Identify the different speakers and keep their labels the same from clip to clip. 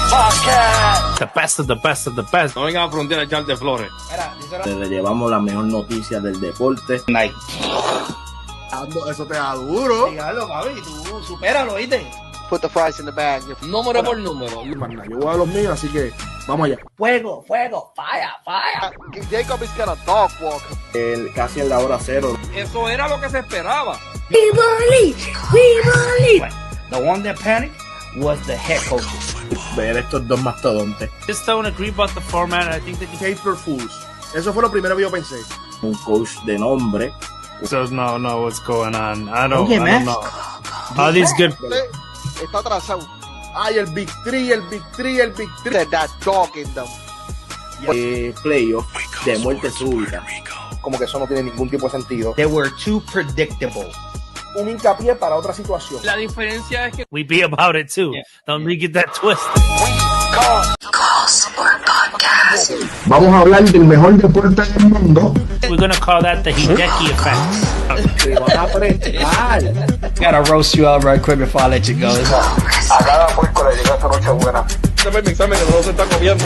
Speaker 1: Podcast.
Speaker 2: The best of the best of the best.
Speaker 3: No vengan a frontera a echarte flores.
Speaker 4: Le llevamos la mejor noticia del deporte.
Speaker 2: Like,
Speaker 5: Eso te da duro.
Speaker 1: Dígalo, papi, tú supéralo, ¿oíste?
Speaker 6: Put the fries in the bag.
Speaker 3: Número por número.
Speaker 5: Yo voy a los míos, así que vamos allá.
Speaker 1: Fuego, fuego, fire, fire.
Speaker 6: Jacob is gonna dog walk.
Speaker 4: Casi en la hora cero.
Speaker 3: Eso era lo que se esperaba.
Speaker 1: We believe. The one that panicked was the head coach.
Speaker 4: Ver estos dos mastodontes.
Speaker 2: just don't agree about the format. I think that
Speaker 5: Paper Fools. Eso fue lo primero que yo pensé.
Speaker 4: Un coach de nombre.
Speaker 2: does not know what's going on. I don't
Speaker 1: man.
Speaker 2: know. All these good.
Speaker 6: Está atrasado.
Speaker 5: Ay, el Big Three.
Speaker 6: Said that dog in them.
Speaker 4: Playoff de muerte súbita.
Speaker 5: Como que eso no tiene ningún tipo de sentido.
Speaker 1: They were too predictable.
Speaker 5: Un hincapié para otra situación.
Speaker 3: La diferencia es que
Speaker 2: We be about it too. Don't get that twisted.
Speaker 5: Vamos a hablar del mejor deporte del mundo.
Speaker 2: We're gonna call that the Hideki effect.
Speaker 4: Te van a prestar.
Speaker 1: Gotta roast you out right quick before I let you go.
Speaker 5: A cada puerco le llega esta noche buena.
Speaker 3: este es mi examen que no se está comiendo.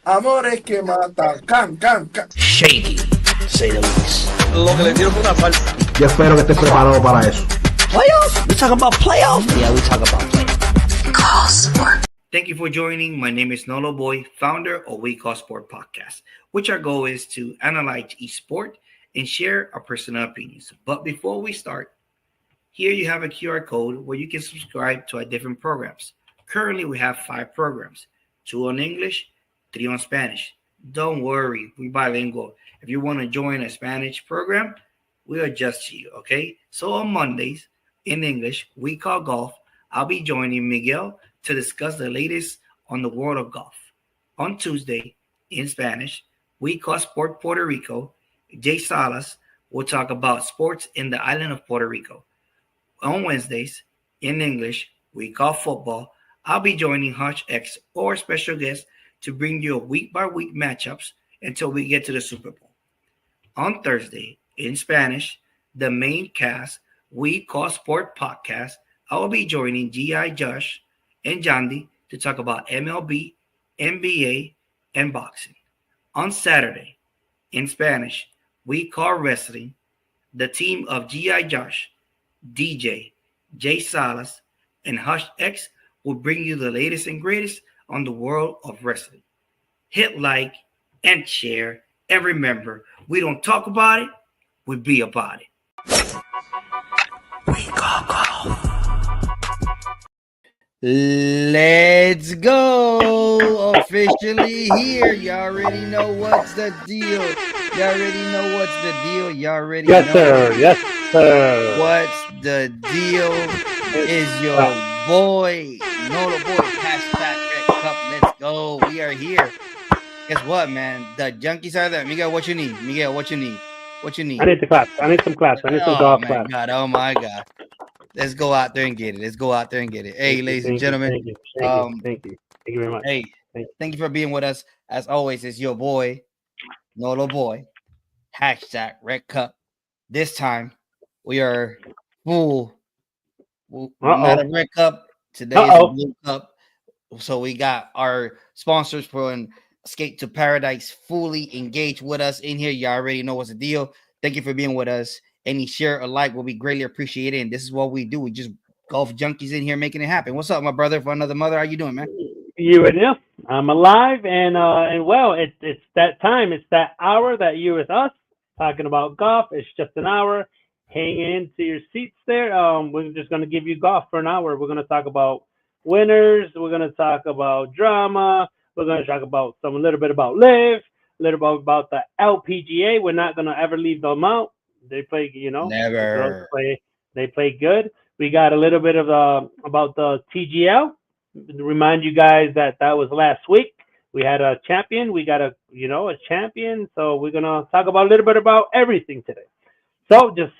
Speaker 5: Amores que matan. Can.
Speaker 1: Shaky, to say the least.
Speaker 3: Lo que le dieron fue una salsa.
Speaker 5: Yo espero que estés preparado para eso.
Speaker 1: Playoffs? We talk about playoffs? Yeah, we talk about playoffs. Thank you for joining. My name is Nolo Boy, founder of We Call Sport Podcast, which our goal is to analyze each sport and share our personal opinions. But before we start, here you have a QR code where you can subscribe to our different programs. Currently, we have 5 programs, 2 on English, 3 on Spanish. Don't worry, we're bilingual. If you want to join a Spanish program, we adjust to you, okay? So on Mondays, in English, We Call Golf, I'll be joining Miguel to discuss the latest on the world of golf. On Tuesday, in Spanish, We Call Sport Puerto Rico, Jay Salas will talk about sports in the island of Puerto Rico. On Wednesdays, in English, We Call Football, I'll be joining Hush X or special guests to bring you a week-by-week matchups until we get to the Super Bowl. On Thursday, in Spanish, the main cast, We Call Sport Podcast, I will be joining G.I. Josh and Jandy to talk about MLB, NBA, and boxing. On Saturday, in Spanish, We Call Wrestling, the team of G.I. Josh, DJ, Jay Salas, and Hush X will bring you the latest and greatest on the world of wrestling. Hit like and share, and remember, we don't talk about it, we be about it. We go golf. Let's go. Officially here. You already know what's the deal. You already know what's the deal. You already know.
Speaker 2: Yes, sir.
Speaker 1: What's the deal? Is your boy, Nolo Boy, #Red Cup. Let's go. We are here. Guess what, man? The junkies are there. Miguel, what you need? Miguel, what you need? What you need?
Speaker 2: I need the class. I need some class. I need some golf class.
Speaker 1: God, oh my God. Let's go out there and get it. Let's go out there and get it. Hey, ladies and gentlemen.
Speaker 2: Thank you very much.
Speaker 1: Hey, thank you for being with us. As always, it's your boy, Nolo Boy, #Red Cup. This time, we are full. Not a Red Cup. Today is a Blue Cup. So we got our sponsors for Skate to Paradise fully engaged with us in here. You already know what's the deal. Thank you for being with us. Any share or like will be greatly appreciated. And this is what we do. We just golf junkies in here making it happen. What's up, my brother? For another mother, how you doing, man?
Speaker 7: You and you. I'm alive, and well, it's that time. It's that hour that you with us talking about golf. It's just an hour. Hang into your seats there. We're just gonna give you golf for an hour. We're gonna talk about winners. We're gonna talk about drama. We're gonna talk about a little bit about LIV, a little bit about the LPGA. We're not gonna ever leave them out. They play,
Speaker 1: Never.
Speaker 7: They play good. We got a little bit of about the TGL. Remind you guys that was last week. We had a champion. We got a champion. So we're gonna talk about a little bit about everything today. So just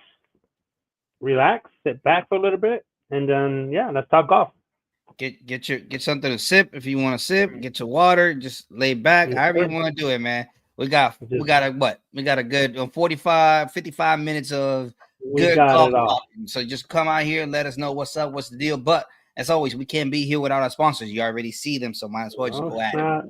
Speaker 7: relax, sit back for a little bit, and then let's talk golf.
Speaker 1: Get something to sip if you want to sip. Get your water. Just lay back. However you want to do it, man. We got a good 55 minutes of good golf. So just come out here and let us know what's up, what's the deal. But as always, we can't be here without our sponsors. You already see them, so might as well just go at it.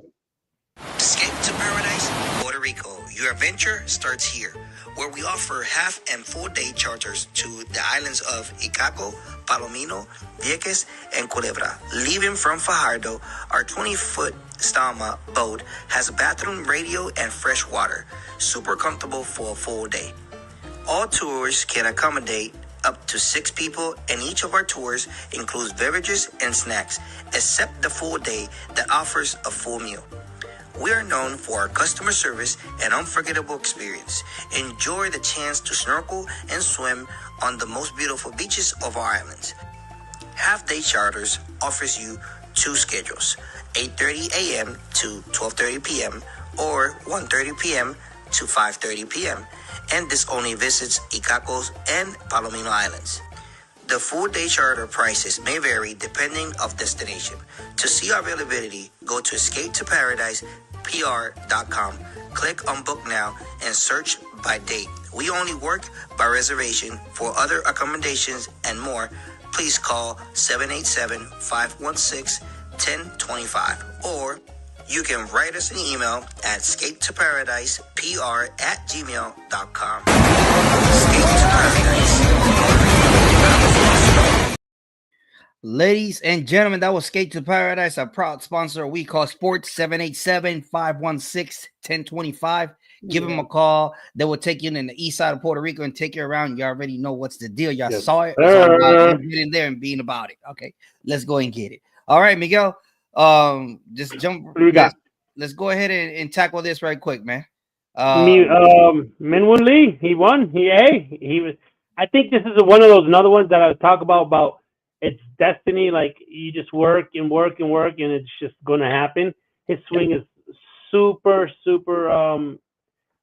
Speaker 1: Escape to Paradise, Puerto Rico. Your adventure starts here, where we offer half and full day charters to the islands of Icaco, Palomino, Vieques, and Culebra. Leaving from Fajardo, our 20-foot Stama boat has a bathroom, radio, and fresh water. Super comfortable for a full day. All tours can accommodate up to 6 people, and each of our tours includes beverages and snacks, except the full day that offers a full meal. We are known for our customer service and unforgettable experience. Enjoy the chance to snorkel and swim on the most beautiful beaches of our islands. Half-day charters offers you 2 schedules, 8:30 a.m. to 12:30 p.m. or 1:30 p.m. to 5:30 p.m. And this only visits Icacos and Palomino Islands. The full day charter prices may vary depending of destination. To see our availability, go to escapetoparadisepr.com. Click on book now and search by date. We only work by reservation. For other accommodations and more, please call 787-516-1025 or you can write us an email at escapetoparadisepr@gmail.com. Escape to Paradise. Ladies and gentlemen, that was Escape to Paradise, a proud sponsor of We Call Sports. 787-516-1025. Give them a call. They will take you in the east side of Puerto Rico and take you around. You already know what's the deal. Y'all saw it. Get in there and being about it. Okay, let's go and get it. All right, Miguel. Just jump. Let's go ahead and tackle this right quick, man.
Speaker 7: Minwoo Lee, he won. He was. I think this is one of those another ones that I talk about it's destiny. Like you just work and work and work, and it's just going to happen. His swing is super.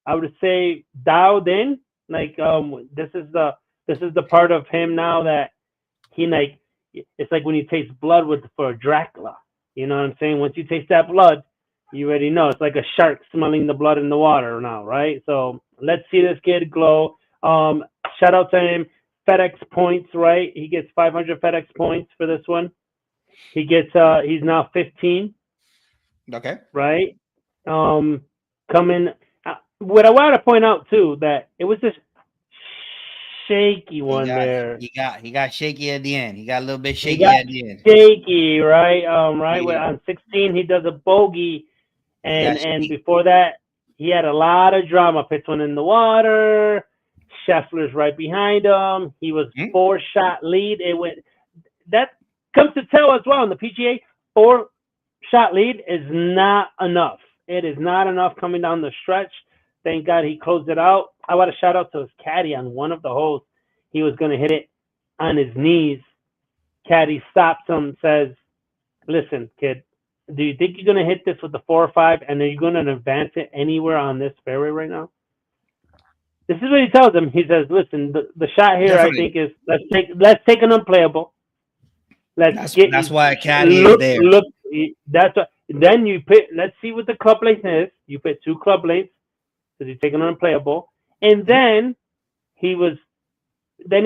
Speaker 7: I would say dialed in. Like this is the part of him now that he like. It's like when you taste blood for Dracula. You know what I'm saying? Once you taste that blood, you already know. It's like a shark smelling the blood in the water now, right? So let's see this kid glow. Shout out to him. FedEx points, right? He gets 500 FedEx points for this one. He gets he's now 15.
Speaker 1: Okay.
Speaker 7: Right? Coming what I want to point out too, that it was this shaky one there.
Speaker 1: He got shaky at the end. He got a little bit shaky at the end.
Speaker 7: Shaky, right? Right. On 16 he does a bogey, and before that he had a lot of drama. Puts one in the water. Scheffler's right behind him. He was 4-shot lead. It went. That comes to tell as well in the PGA. 4-shot lead is not enough. It is not enough coming down the stretch. Thank God he closed it out. I want to shout out to his caddy on one of the holes. He was going to hit it on his knees. Caddy stops him, says, "Listen, kid, do you think you're going to hit this with the 4 or 5, and are you going to advance it anywhere on this fairway right now?" This is what he tells him. He says, "Listen, the shot here, definitely. I think is let's take an unplayable. That's why a caddy is there. That's what. Then you put. Let's see what the club length is. You put 2 club lengths because you take an unplayable, and then he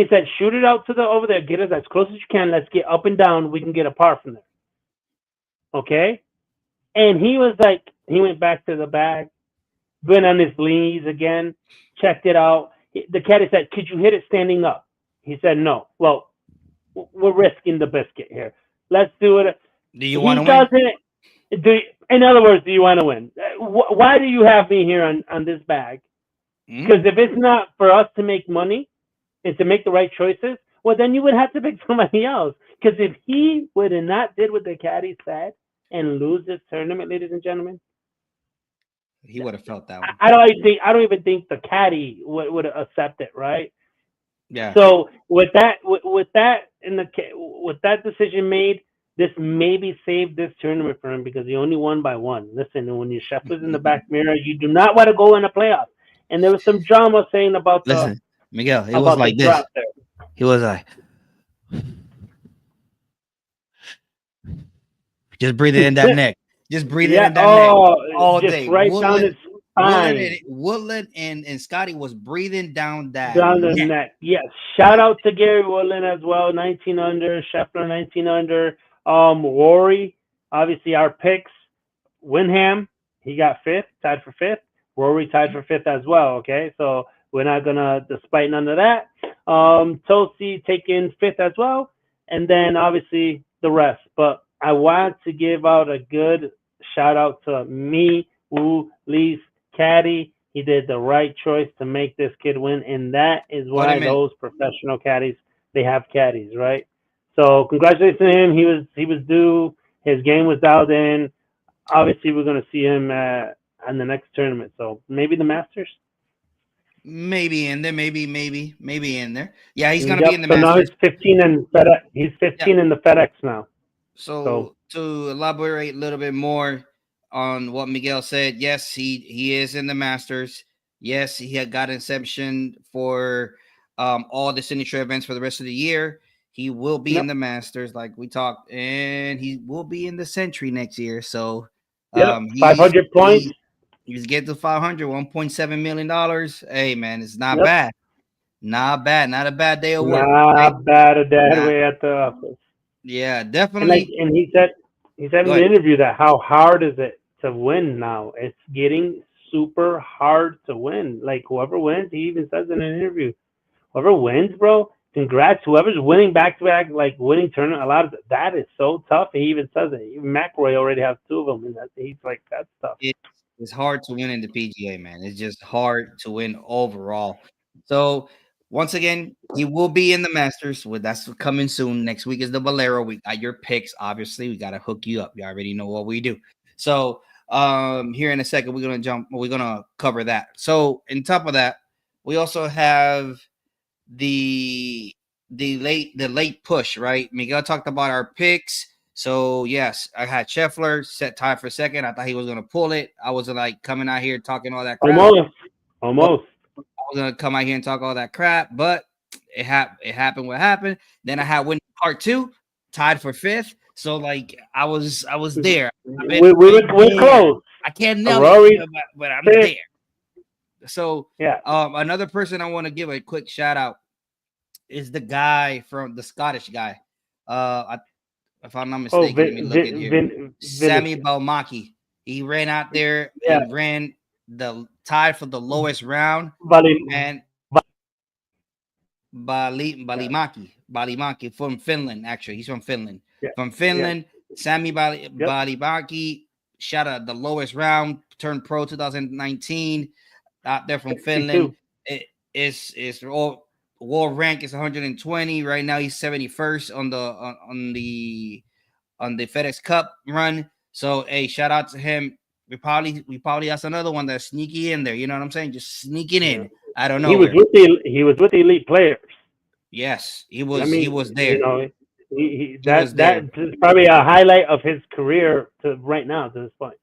Speaker 7: said, shoot it out to the over there. Get us as close as you can. Let's get up and down. We can get a par from there. Okay." And he was like, he went back to the bag, went on his knees again, checked it out. The caddy said, "Could you hit it standing up?" He said, "No." Well, we're risking the biscuit here. Let's do it.
Speaker 1: Do you want to win?
Speaker 7: In other words, do you want to win? Why do you have me here on this bag? Because if it's not for us to make money and to make the right choices, well, then you would have to pick somebody else. Because if he would have not did what the caddy said and lose this tournament, ladies and gentlemen,
Speaker 1: he would have felt that one.
Speaker 7: I don't even think the caddy would accept it, right?
Speaker 1: Yeah.
Speaker 7: So with that decision made, this maybe saved this tournament for him because he only won by 1. Listen, when your chef was in the back mirror, you do not want to go in a playoff. And there was some drama saying about
Speaker 1: Miguel, it was like this. He was like, just breathe it in that neck. Just breathe it in that neck all day.
Speaker 7: Right down his fine.
Speaker 1: Woodland and Scotty was breathing down that
Speaker 7: Down the neck. Yes. Shout out to Gary Woodland as well. 19 under. Scheffler 19 under. Rory, obviously our picks. Wyndham, he got fifth, tied for fifth. Rory tied for fifth as well. Okay, so we're not gonna despite none of that. Tosi taking fifth as well, and then obviously the rest. But I want to give out a good shout out to me, Woo Lee's caddy. He did the right choice to make this kid win, and that is why those professional caddies, they have caddies, right? So congratulations to him. He was due. His game was dialed in. Obviously, we're going to see him in the next tournament. So maybe the Masters.
Speaker 1: Maybe in there. Maybe in there. Yeah, he's going to be in the Masters.
Speaker 7: Now he's 15 in FedEx. He's 15 in the FedEx now.
Speaker 1: So to elaborate a little bit more on what Miguel said, yes, he is in the Masters. Yes, he had got inception for all the signature events for the rest of the year. He will be in the Masters, like we talked, and he will be in the Century next year. So
Speaker 7: 500 points.
Speaker 1: He's getting to 500, $1.7 million. Hey, man, it's not bad. Not bad. Not a bad day of work.
Speaker 7: Not bad a day way at the office.
Speaker 1: Yeah, definitely.
Speaker 7: And he said in the interview that how hard is it to win now? It's getting super hard to win. Like whoever wins, he even says in an interview, whoever wins, bro, congrats. Whoever's winning back-to-back, like winning tournament, a lot of that is so tough. He even says it. Even McIlroy already has two of them, and he's like, that's tough.
Speaker 1: It's hard to win in the PGA, man. It's just hard to win overall. So once again, he will be in the Masters. That's coming soon. Next week is the Valero. We got your picks. Obviously, we got to hook you up. You already know what we do. So here in a second, we're gonna cover that. So on top of that, we also have the late push, right? Miguel talked about our picks. So yes, I had Scheffler set tied for second. I thought he was gonna pull it. I wasn't like coming out here talking all that crap.
Speaker 7: Almost.
Speaker 1: I was gonna come out here and talk all that crap, but it happened. What happened? Then I had win part two, tied for fifth. So like I was there.
Speaker 7: We're close.
Speaker 1: I can't nail it, but I'm there. So
Speaker 7: yeah.
Speaker 1: Another person I want to give a quick shout out is the guy from the Scottish guy. If I'm not mistaken, let me look in here. Sammy Balmaki. He ran out there and ran the tie for the lowest round. And Balimaki from Finland. Actually, he's from Finland. Yeah. From Finland, Sammy Balimaki shot at the lowest round. Turned pro 2019. Out there from Finland. It's world rank is 120 right now. He's 71st on the FedEx Cup run. So hey, shout out to him. We probably has another one that's sneaky in there. You know what I'm saying? Just sneaking in. I don't know.
Speaker 7: He was with the elite players.
Speaker 1: Yes, he was. He was there.
Speaker 7: You know, that's probably a highlight of his career to right now to this point.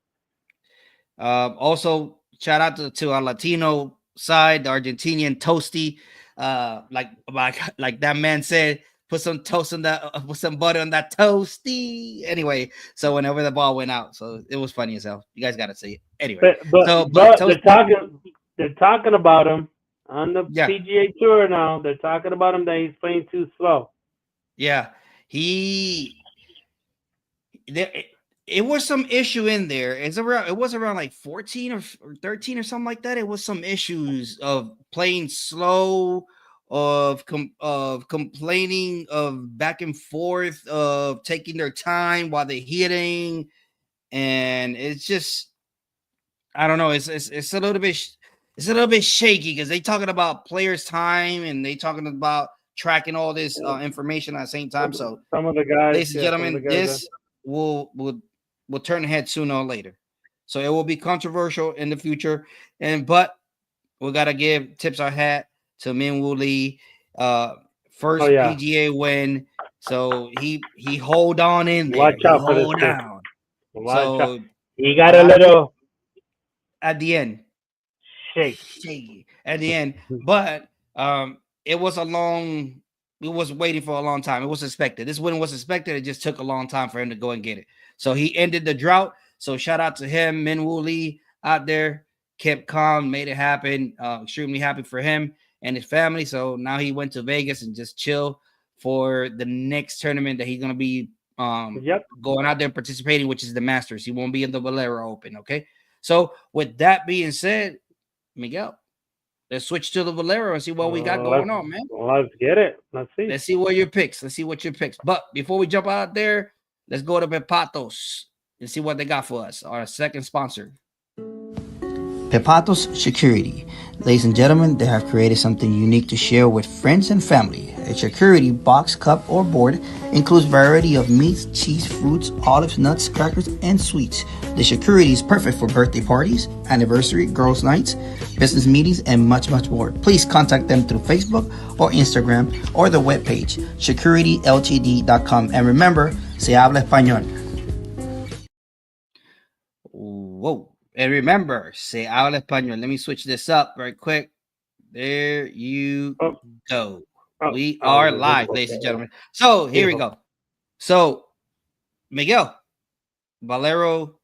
Speaker 1: Also, shout out to our Latino side, the Argentinian Toasty. Like that man said, put some toast on that, put some butter on that toasty. Anyway, so whenever the ball went out, so it was funny as hell. You guys got to see it. Anyway,
Speaker 7: but they're talking about him on the PGA Tour now. They're talking about him that he's playing too slow.
Speaker 1: Yeah, it was some issue in there. It was around like 14 or 13 or something like that. It was some issues of playing slow, of complaining, of back and forth, of taking their time while they're hitting, and it's just, I don't know. It's a little bit shaky because they talking about players' time and they talking about tracking all this information at the same time. So
Speaker 7: some of the guys,
Speaker 1: ladies and gentlemen, this will turn ahead sooner or later. So it will be controversial in the future. But we gotta give tips our hat to Min Woo Lee. First PGA win. So he hold on in there.
Speaker 7: Watch out for this
Speaker 1: down.
Speaker 7: Watch out. He got a little
Speaker 1: at the end. Shaky at the end. But it was waiting for a long time. It was expected. This win was expected. It just took a long time for him to go and get it. So he ended the drought. So shout out to him, Min Woo Lee out there kept calm, made it happen. Extremely happy for him and his family. So now he went to Vegas and just chill for the next tournament that he's going to be going out there and participating, which is the Masters. He won't be in the Valero Open. Okay. So with that being said, Miguel, let's switch to the Valero and see what we got going on, man.
Speaker 7: Let's get it. Let's see.
Speaker 1: Let's see what your picks. Let's see what your picks. But before we jump out there, let's go to Pepatos and see what they got for us. Our second sponsor. Pepatos Security. Ladies and gentlemen, they have created something unique to share with friends and family. A security box, cup, or board includes variety of meats, cheese, fruits, olives, nuts, crackers, and sweets. The security is perfect for birthday parties, anniversary, girls' nights, business meetings, and much, much more. Please contact them through Facebook or Instagram or the webpage, securityltd.com. And remember, se habla español. Whoa. And remember, se habla español. Let me switch this up very quick. There you go. We are live, ladies and gentlemen. So here we go. So Miguel, Valero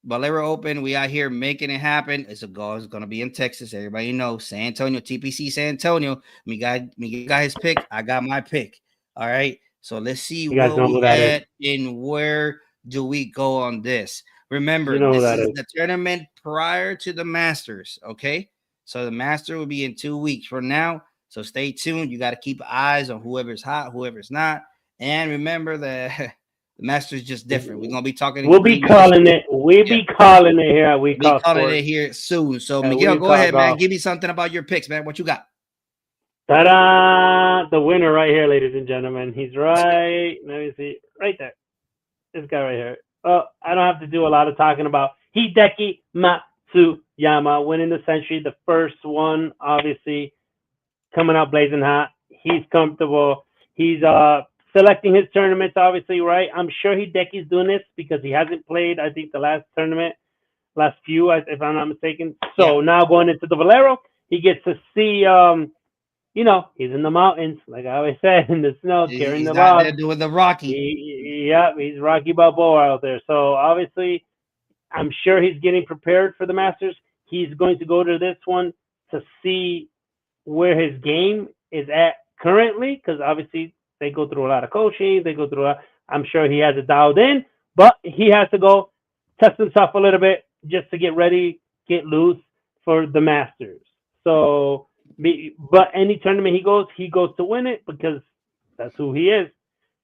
Speaker 1: Open. We out here making it happen. It's going to be in Texas. Everybody knows San Antonio, TPC San Antonio. Miguel got his pick. I got my pick. All right. So let's see where we at and where do we go on this. Remember, this is the tournament prior to the Masters, okay? So the Master will be in 2 weeks from now. So stay tuned. You got to keep eyes on whoever's hot, whoever's not. And remember that the Master is just different. We're going to be talking.
Speaker 7: We'll be calling it. We'll be calling it here. We'll be calling it
Speaker 1: here soon. So, Miguel, go ahead, man. Give me something about your picks, man. What you got?
Speaker 7: Ta-da! The winner right here, ladies and gentlemen. He's right. Let me see. Right there. This guy right here. I don't have to do a lot of talking about Hideki Matsuyama winning the Century, the first one, obviously coming out blazing hot. He's comfortable. He's selecting his tournaments, obviously, right? I'm sure Hideki's doing this because he hasn't played, I think, the last few, if I'm not mistaken. So now going into the Valero, he gets to see, he's in the mountains, like I always said, in the snow, carrying the ball.
Speaker 1: He's doing the Rocky.
Speaker 7: He's Rocky Balboa out there. So obviously, I'm sure he's getting prepared for the Masters. He's going to go to this one to see where his game is at currently, because obviously they go through a lot of coaching. I'm sure he has it dialed in, but he has to go test himself a little bit just to get ready, get loose for the Masters. So, but any tournament he goes to win it because that's who he is.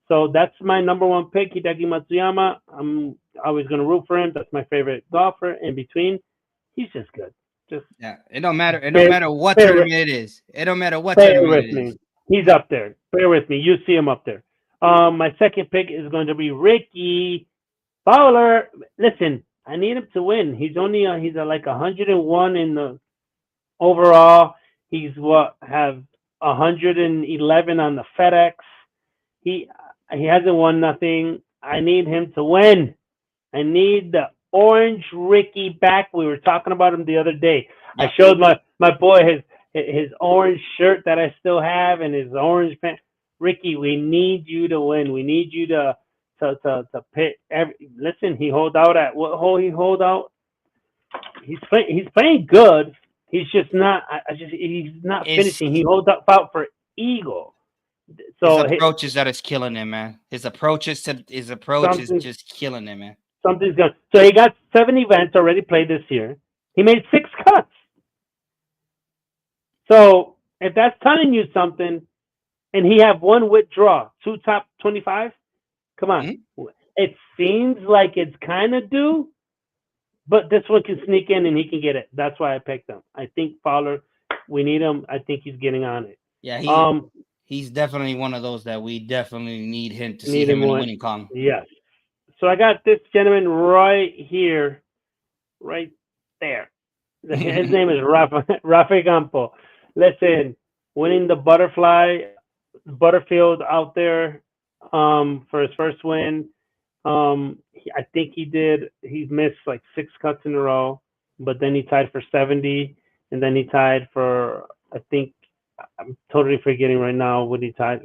Speaker 7: So that's my number one pick, Hideki Matsuyama. I'm always going to root for him. That's my favorite golfer. In between, he's just good.
Speaker 1: It don't matter. It don't matter what tournament it is. It don't matter what tournament it is.
Speaker 7: He's up there. Bear with me. You see him up there. My second pick is going to be Ricky Fowler. Listen, I need him to win. He's like 101 in the overall. He's have 111 on the FedEx. He hasn't won nothing. I need him to win. I need the orange Ricky back. We were talking about him the other day. I showed my boy his orange shirt that I still have and his orange pants. Ricky, we need you to win. We need you to pick. Listen, he hold out at what hole he hold out? He's playing good. He's just not. He's not finishing. He holds out for eagle. So
Speaker 1: his approaches that is killing him, man. His approach is just killing him, man.
Speaker 7: Something's good. So he got 7 events already played this year. He made 6 cuts. So if that's telling you something, and he have 1 withdrawal, 2 top 25, come on. Mm-hmm. It seems like it's kind of due, but this one can sneak in and he can get it. That's why I picked him. I think Fowler, we need him. I think he's getting on it.
Speaker 1: Yeah, he's definitely one of those that we definitely need him to see him in the winning column.
Speaker 7: Yes. So I got this gentleman right here, right there. His name is Rafa Campo. Listen, winning the Butterfield out there for his first win. I think he's missed like 6 cuts in a row, but then he tied for 70, and then he tied for, I think, I'm totally forgetting right now what he tied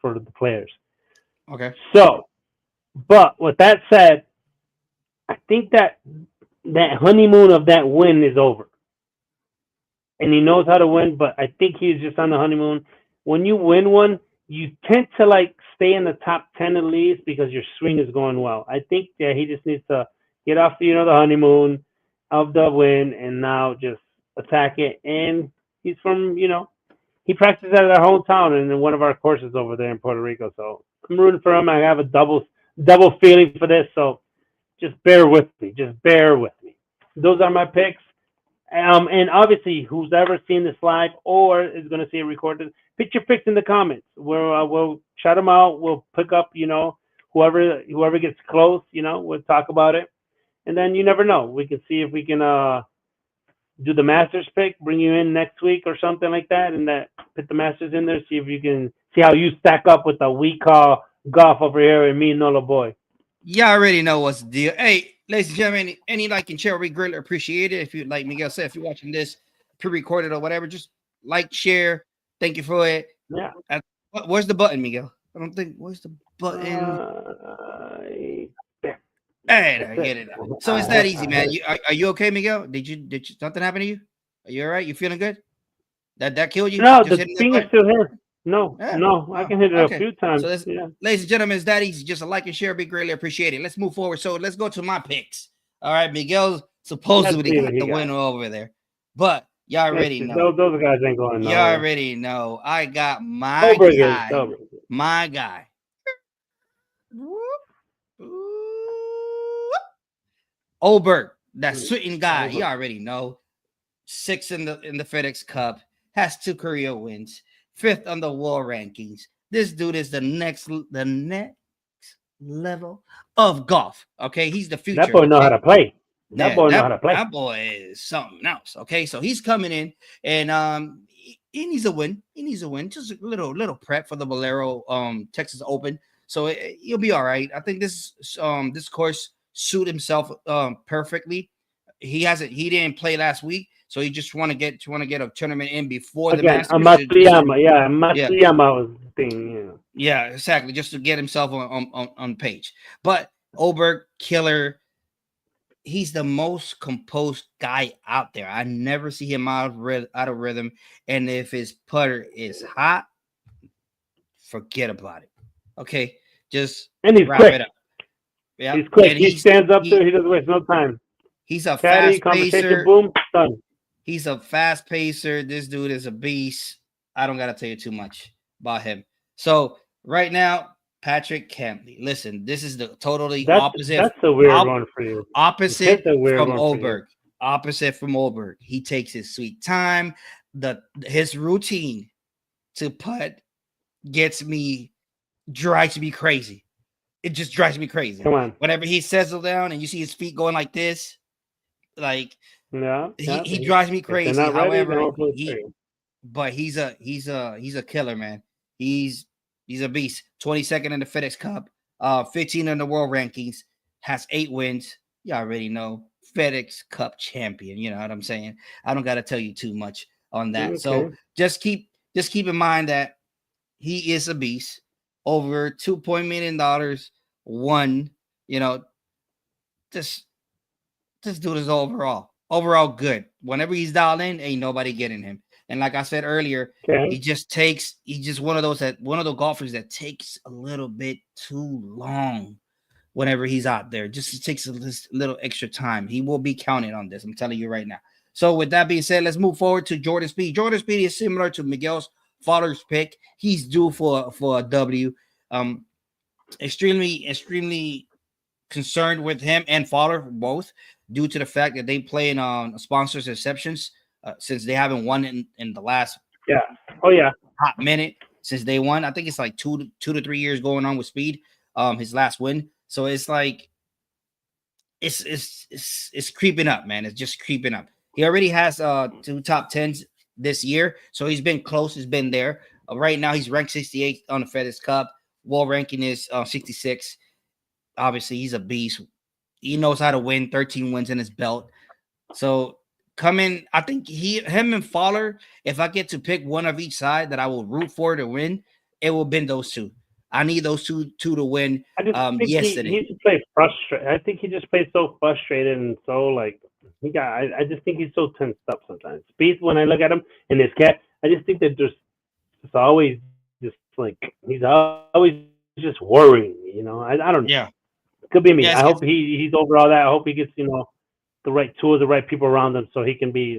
Speaker 7: for the players.
Speaker 1: Okay.
Speaker 7: So, but with that said, I think that honeymoon of that win is over. and he knows how to win. But I think he's just on the honeymoon. When you win one, you tend to like stay in the top 10 at least because your swing is going well. I think he just needs to get off the honeymoon of the win and now just attack it. And he's from he practices at our hometown and in one of our courses over there in Puerto Rico. So I'm rooting for him. I have a double feeling for this. So just bear with me. Just bear with me. Those are my picks. And obviously, who's ever seen this live or is going to see it recorded, put your picks in the comments. We'll shout them out. We'll pick up, whoever gets close. We'll talk about it, and then you never know. We can see if we can do the Masters pick, bring you in next week or something like that, and put the Masters in there. See if you can see how you stack up with the we call golf over here and me and Nolo Boy.
Speaker 1: Yeah, I already know what's the deal. Hey, ladies and gentlemen, any like and share, we greatly appreciate it. If you, like Miguel said, if you're watching this pre-recorded or whatever, just like, share. Thank you for it.
Speaker 7: Yeah.
Speaker 1: Where's the button, Miguel? I don't think. Where's the button? Hey, I get it. So it's that easy, man. Are you okay, Miguel? Did something happen to you? Are you all right? You feeling good? That killed you?
Speaker 7: No, the finger's still here. No, I can hit it a few times.
Speaker 1: So ladies and gentlemen, it's that easy. Just a like and share, be greatly appreciated. Let's move forward. So let's go to my picks. All right, Miguel's supposedly got the winner over there, but y'all already know.
Speaker 7: Those guys ain't going nowhere.
Speaker 1: Y'all already know. I got my guy. My guy. Oberg, that sweating guy. You already know. 6th in the FedEx Cup, has 2 career wins. 5th on the world rankings. This dude is the next level of golf. Okay, he's the future.
Speaker 7: That boy know how to play. That
Speaker 1: boy is something else. Okay, so he's coming in, and he needs a win. He needs a win. Just a little prep for the Valero Texas Open. So he'll be all right. I think this course suit himself perfectly. He didn't play last week. So you just want to get a tournament in before the Masters.
Speaker 7: Matsuyama was the thing.
Speaker 1: Yeah, exactly. Just to get himself on page. But Oberg, killer. He's the most composed guy out there. I never see him out of rhythm. And if his putter is hot, forget about it. Okay, just
Speaker 7: he's
Speaker 1: wrap
Speaker 7: quick.
Speaker 1: it up. Yeah,
Speaker 7: he's quick. He stands up there. He doesn't waste no time.
Speaker 1: He's a fast pacer.
Speaker 7: Boom, done.
Speaker 1: He's a fast pacer. This dude is a beast. I don't got to tell you too much about him. So right now, Patrick Cantley. Listen, this is the totally opposite.
Speaker 7: That's a weird one for you.
Speaker 1: Opposite from Oberg. Opposite from Oberg. He takes his sweet time. His routine to putt drives me crazy. It just drives me crazy.
Speaker 7: Come on.
Speaker 1: Whenever he settles down and you see his feet going like this, like he drives me crazy. However, he's a killer, man. He's a beast. 22nd in the FedEx Cup, 15 in the world rankings, has 8 wins. You already know, FedEx Cup champion. You know what I'm saying? I don't got to tell you too much on that. Okay. So just keep in mind that he is a beast. Over $2 million won. This dude is overall good. Whenever he's dialed in, ain't nobody getting him. And like I said earlier, he's just one of those golfers that takes a little bit too long whenever he's out there. Just takes a little extra time. He will be counted on this. I'm telling you right now. So with that being said, let's move forward to Jordan Spieth. Jordan Spieth is similar to Miguel's Fowler's pick. He's due for a W. Extremely concerned with him and Fowler both due to the fact that they play in sponsors exceptions since they haven't won in the last hot minute since they won. I think it's like 2 to 3 years going on with Speed. His last win. So it's like it's creeping up, man. It's just creeping up. He already has 2 top 10s this year, so he's been close. He's been there. Right now, he's ranked 68 on the FedEx Cup. World ranking is 66. Obviously, he's a beast. He knows how to win. 13 wins in his belt. So I think him and Fowler, if I get to pick one of each side that I will root for to win, it will be those two. I need those two to win.
Speaker 7: Yesterday. He just plays frustrated. I think he just plays so frustrated and so like I just think he's so tensed up sometimes. Speed, when I look at him in his cat, I just think that there's it's always just like he's always just worrying. I don't know.
Speaker 1: Yeah.
Speaker 7: Could be me.
Speaker 1: Yeah,
Speaker 7: I hope he's over all that. I hope he gets the right tools, the right people around him, so he can be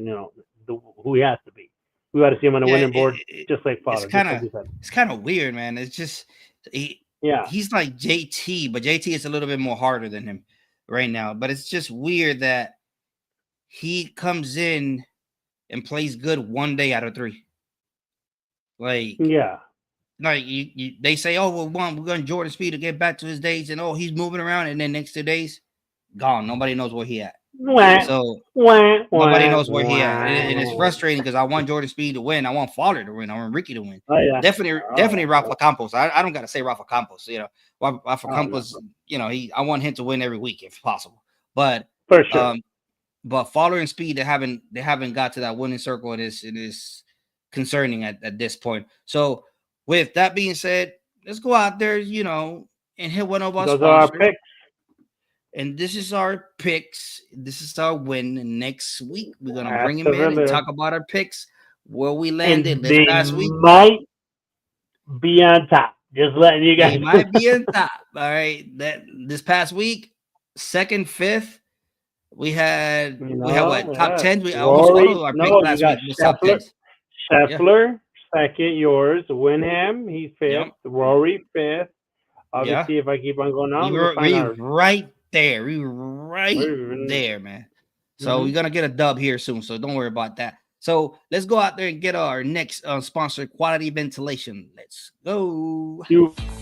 Speaker 7: who he has to be. We got to see him on the winning board, just like Father.
Speaker 1: It's kind of weird, man. It's just he's like JT, but JT is a little bit more harder than him right now. But it's just weird that he comes in and plays good 1 day out of 3. Like they say, oh well, we're going Jordan Speed to get back to his days, and he's moving around, and then next 2 days gone. Nobody knows where he at. So nobody knows where he at, and it's frustrating because I want Jordan Speed to win. I want Fowler to win. I want Ricky to win. Definitely Rafa Campos. I don't got to say Rafa Campos. Rafa Campos. I want him to win every week if possible. But
Speaker 7: for sure.
Speaker 1: But Fowler and Speed, they haven't got to that winning circle. It is concerning at this point. So with that being said, let's go out there, and hit one of our sponsors.
Speaker 7: Those are our picks.
Speaker 1: And this is our picks. This is our win. And next week, we're going to bring him in and talk about our picks, where we landed this past week.
Speaker 7: Might be on top. Just letting you guys
Speaker 1: know. They might be on top. All right. This past week, 2nd, 5th, we had what? Top 10? We almost all our picks last week was top 10.
Speaker 7: Scheffler, 2nd, yours. Winham, he's 5th. Yep. Rory, 5th. Obviously, if I keep on going on,
Speaker 1: we're right there. We were right there, man. So we're gonna get a dub here soon. So don't worry about that. So let's go out there and get our next sponsor, Quality Ventilation. Let's go.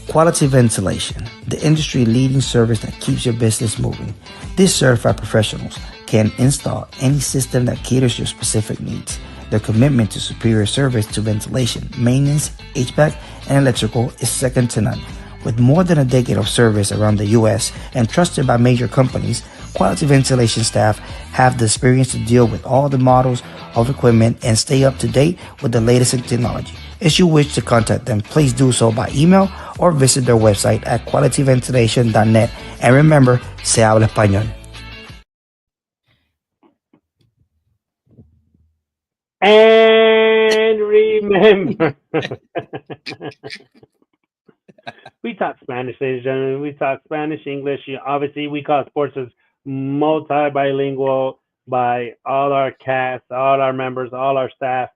Speaker 8: Quality Ventilation, the industry leading service that keeps your business moving. These certified professionals can install any system that caters your specific needs. Their commitment to superior service to ventilation, maintenance, HVAC, and electrical is second to none. With more than a decade of service around the U.S. and trusted by major companies, Quality Ventilation staff have the experience to deal with all the models of equipment and stay up to date with the latest in technology. If you wish to contact them, please do so by email or visit their website at qualityventilation.net. And remember, se habla español.
Speaker 7: And remember, we talk Spanish, ladies and gentlemen. We talk Spanish, English. Obviously, we call sports as multi-bilingual by all our cast, all our members, all our staff.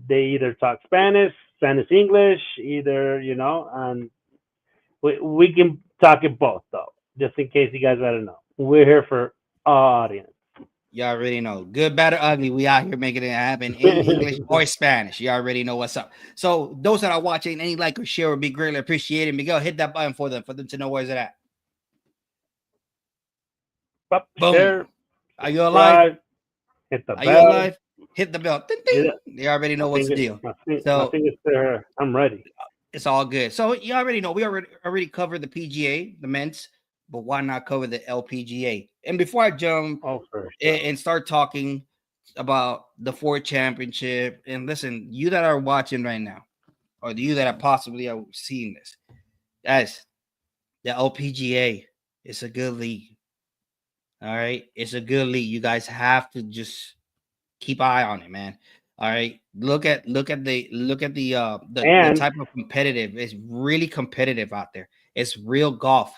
Speaker 7: They either talk Spanish, English, and we can talk it both, though, just in case you guys want to know. We're here for our audience.
Speaker 1: You already know. Good, bad, or ugly. We out here making it happen in English or Spanish. You already know what's up. So those that are watching, any like or share would be greatly appreciated. Miguel, hit that button for them to know where's it at. Boom. Share, are you alive?
Speaker 7: Hit the bell.
Speaker 1: Are you alive? Hit the bell. Ding, ding. They already know what's the deal.
Speaker 7: I'm ready.
Speaker 1: It's all good. So you already know. We already covered the PGA, the men's, but why not cover the LPGA? And before I jump and start talking about the Ford Championship, and listen, you that are watching right now, or you that are possibly seeing this, guys, the LPGA is a good league. All right, it's a good league. You guys have to just keep an eye on it, man. All right, look at the type of competitive. It's really competitive out there. It's real golf.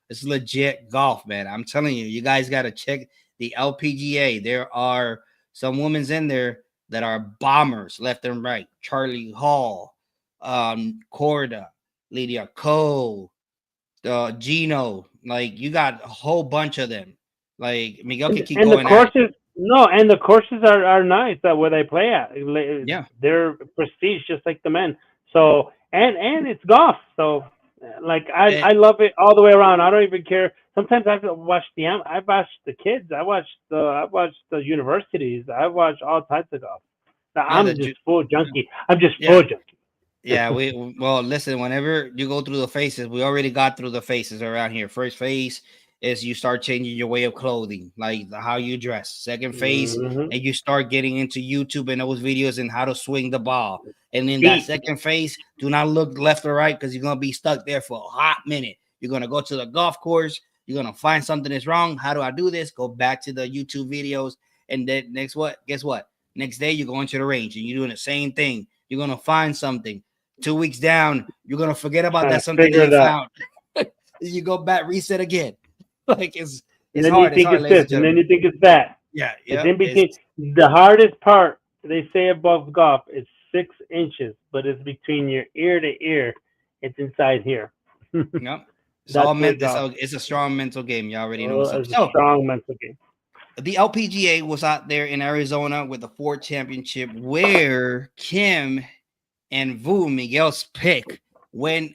Speaker 1: It's legit golf, man. I'm telling you, you guys got to check the LPGA. There are some women's in there that are bombers left and right. Charlie Hall, Corda, Lydia Ko, Gino. Like, you got a whole bunch of them. Like, Miguel can keep going.
Speaker 7: And the courses are nice where they play at.
Speaker 1: Yeah,
Speaker 7: they're prestige just like the men. So and it's golf. So I love it all the way around. I don't even care. Sometimes I've watched the kids. I watched the universities. I watch all types of golf. I'm just full junkie. Full junkie.
Speaker 1: Yeah, well, listen, whenever you go through the phases, we already got through the phases around here. First phase is you start changing your way of clothing, like how you dress. Second phase, and you start getting into YouTube and those videos and how to swing the ball. And in that second phase, do not look left or right because you're going to be stuck there for a hot minute. You're going to go to the golf course. You're going to find something is wrong. How do I do this? Go back to the YouTube videos And then guess what? Next day you're going to the range and you're doing the same thing. You're gonna find something. 2 weeks down, you're gonna forget about that something that you found. You go back, reset again. Like it's hard.
Speaker 7: You think it's this, and then you think it's that.
Speaker 1: Yeah.
Speaker 7: It's in between. The hardest part, they say above golf, is 6 inches, but it's between your ear to ear. It's inside here.
Speaker 1: Yep. It's all mental. It's a strong mental game. You already know.
Speaker 7: It's a strong mental game.
Speaker 1: The LPGA was out there in Arizona with the Ford Championship, where Kim and Vu, Miguel's pick, when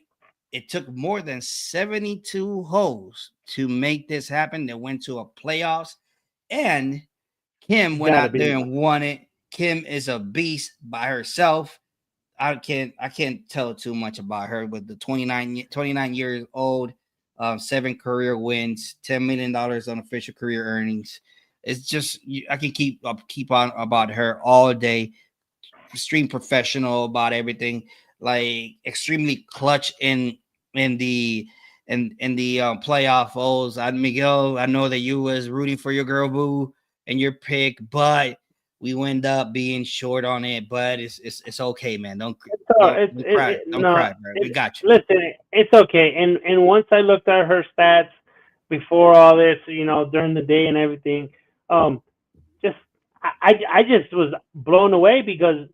Speaker 1: it took more than 72 holes to make this happen. They went to a playoffs, and Kim went out there and won it. Kim is a beast by herself. I can't tell too much about her, but the 29 years old, 7 career wins, $10 million on official career earnings. It's just I can keep on about her all day. Extreme professional about everything, like extremely clutch in the playoff holes. Miguel, I know that you was rooting for your girl Boo and your pick, but we end up being short on it. But it's okay, man. Don't cry. Don't cry, bro. We got you.
Speaker 7: Listen, it's okay. And once I looked at her stats before all this, during the day and everything, I just was blown away, because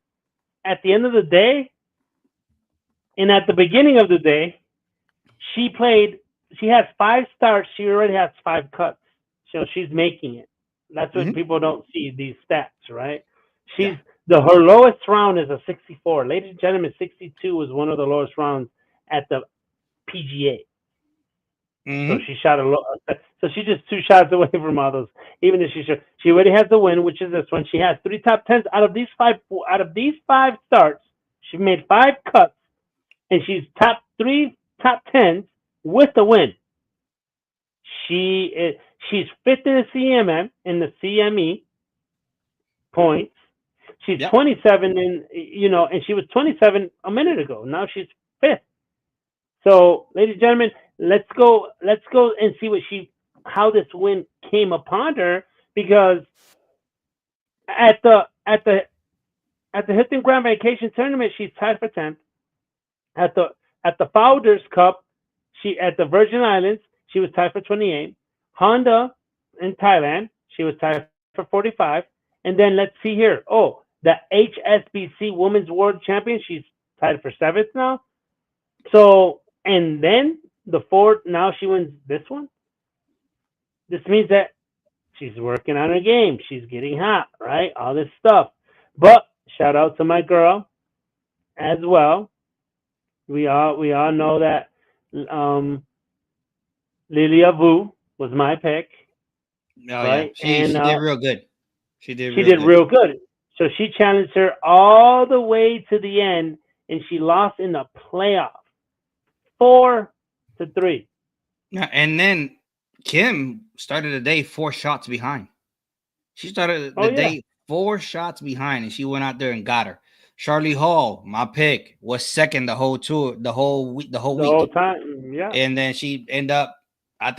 Speaker 7: at the end of the day, and at the beginning of the day, she has 5 starts. She already has 5 cuts. So she's making it. That's what people don't see, these stats, right? Her lowest round is a 64. Ladies and gentlemen, 62 was one of the lowest rounds at the PGA. So she shot so she just 2 shots away from all those. Even if she already has the win, which is this one. She has 3 top 10s out of these 5 starts. She made 5 cuts, and she's top 3 top 10s with the win. She's 5th in the CME points. She's 27 and she was 27 a minute ago. Now she's 5th. So, ladies and gentlemen, let's go and see how this win came upon her, because at the Hilton Grand Vacation Tournament, she's tied for 10th. At the Founders Cup, at the Virgin Islands, she was tied for 28. Honda in Thailand, she was tied for 45. And then let's see here. Oh, the HSBC Women's World Champion, she's tied for 7th now. So, and then the Ford, now she wins this one. This means that she's working on her game. She's getting hot, right? All this stuff. But shout out to my girl as well. We all know that Lilia Vu was my pick.
Speaker 1: Oh, right? Yeah. She did real good. She did
Speaker 7: real good. So she challenged her all the way to the end, and she lost in the playoff, 4-3.
Speaker 1: And then Kim started the day 4 shots behind. She started the day 4 shots behind, and she went out there and got her. Charlie Hall, my pick, was second the whole tour, the whole week, the whole
Speaker 7: time. Yeah.
Speaker 1: And then she ended up like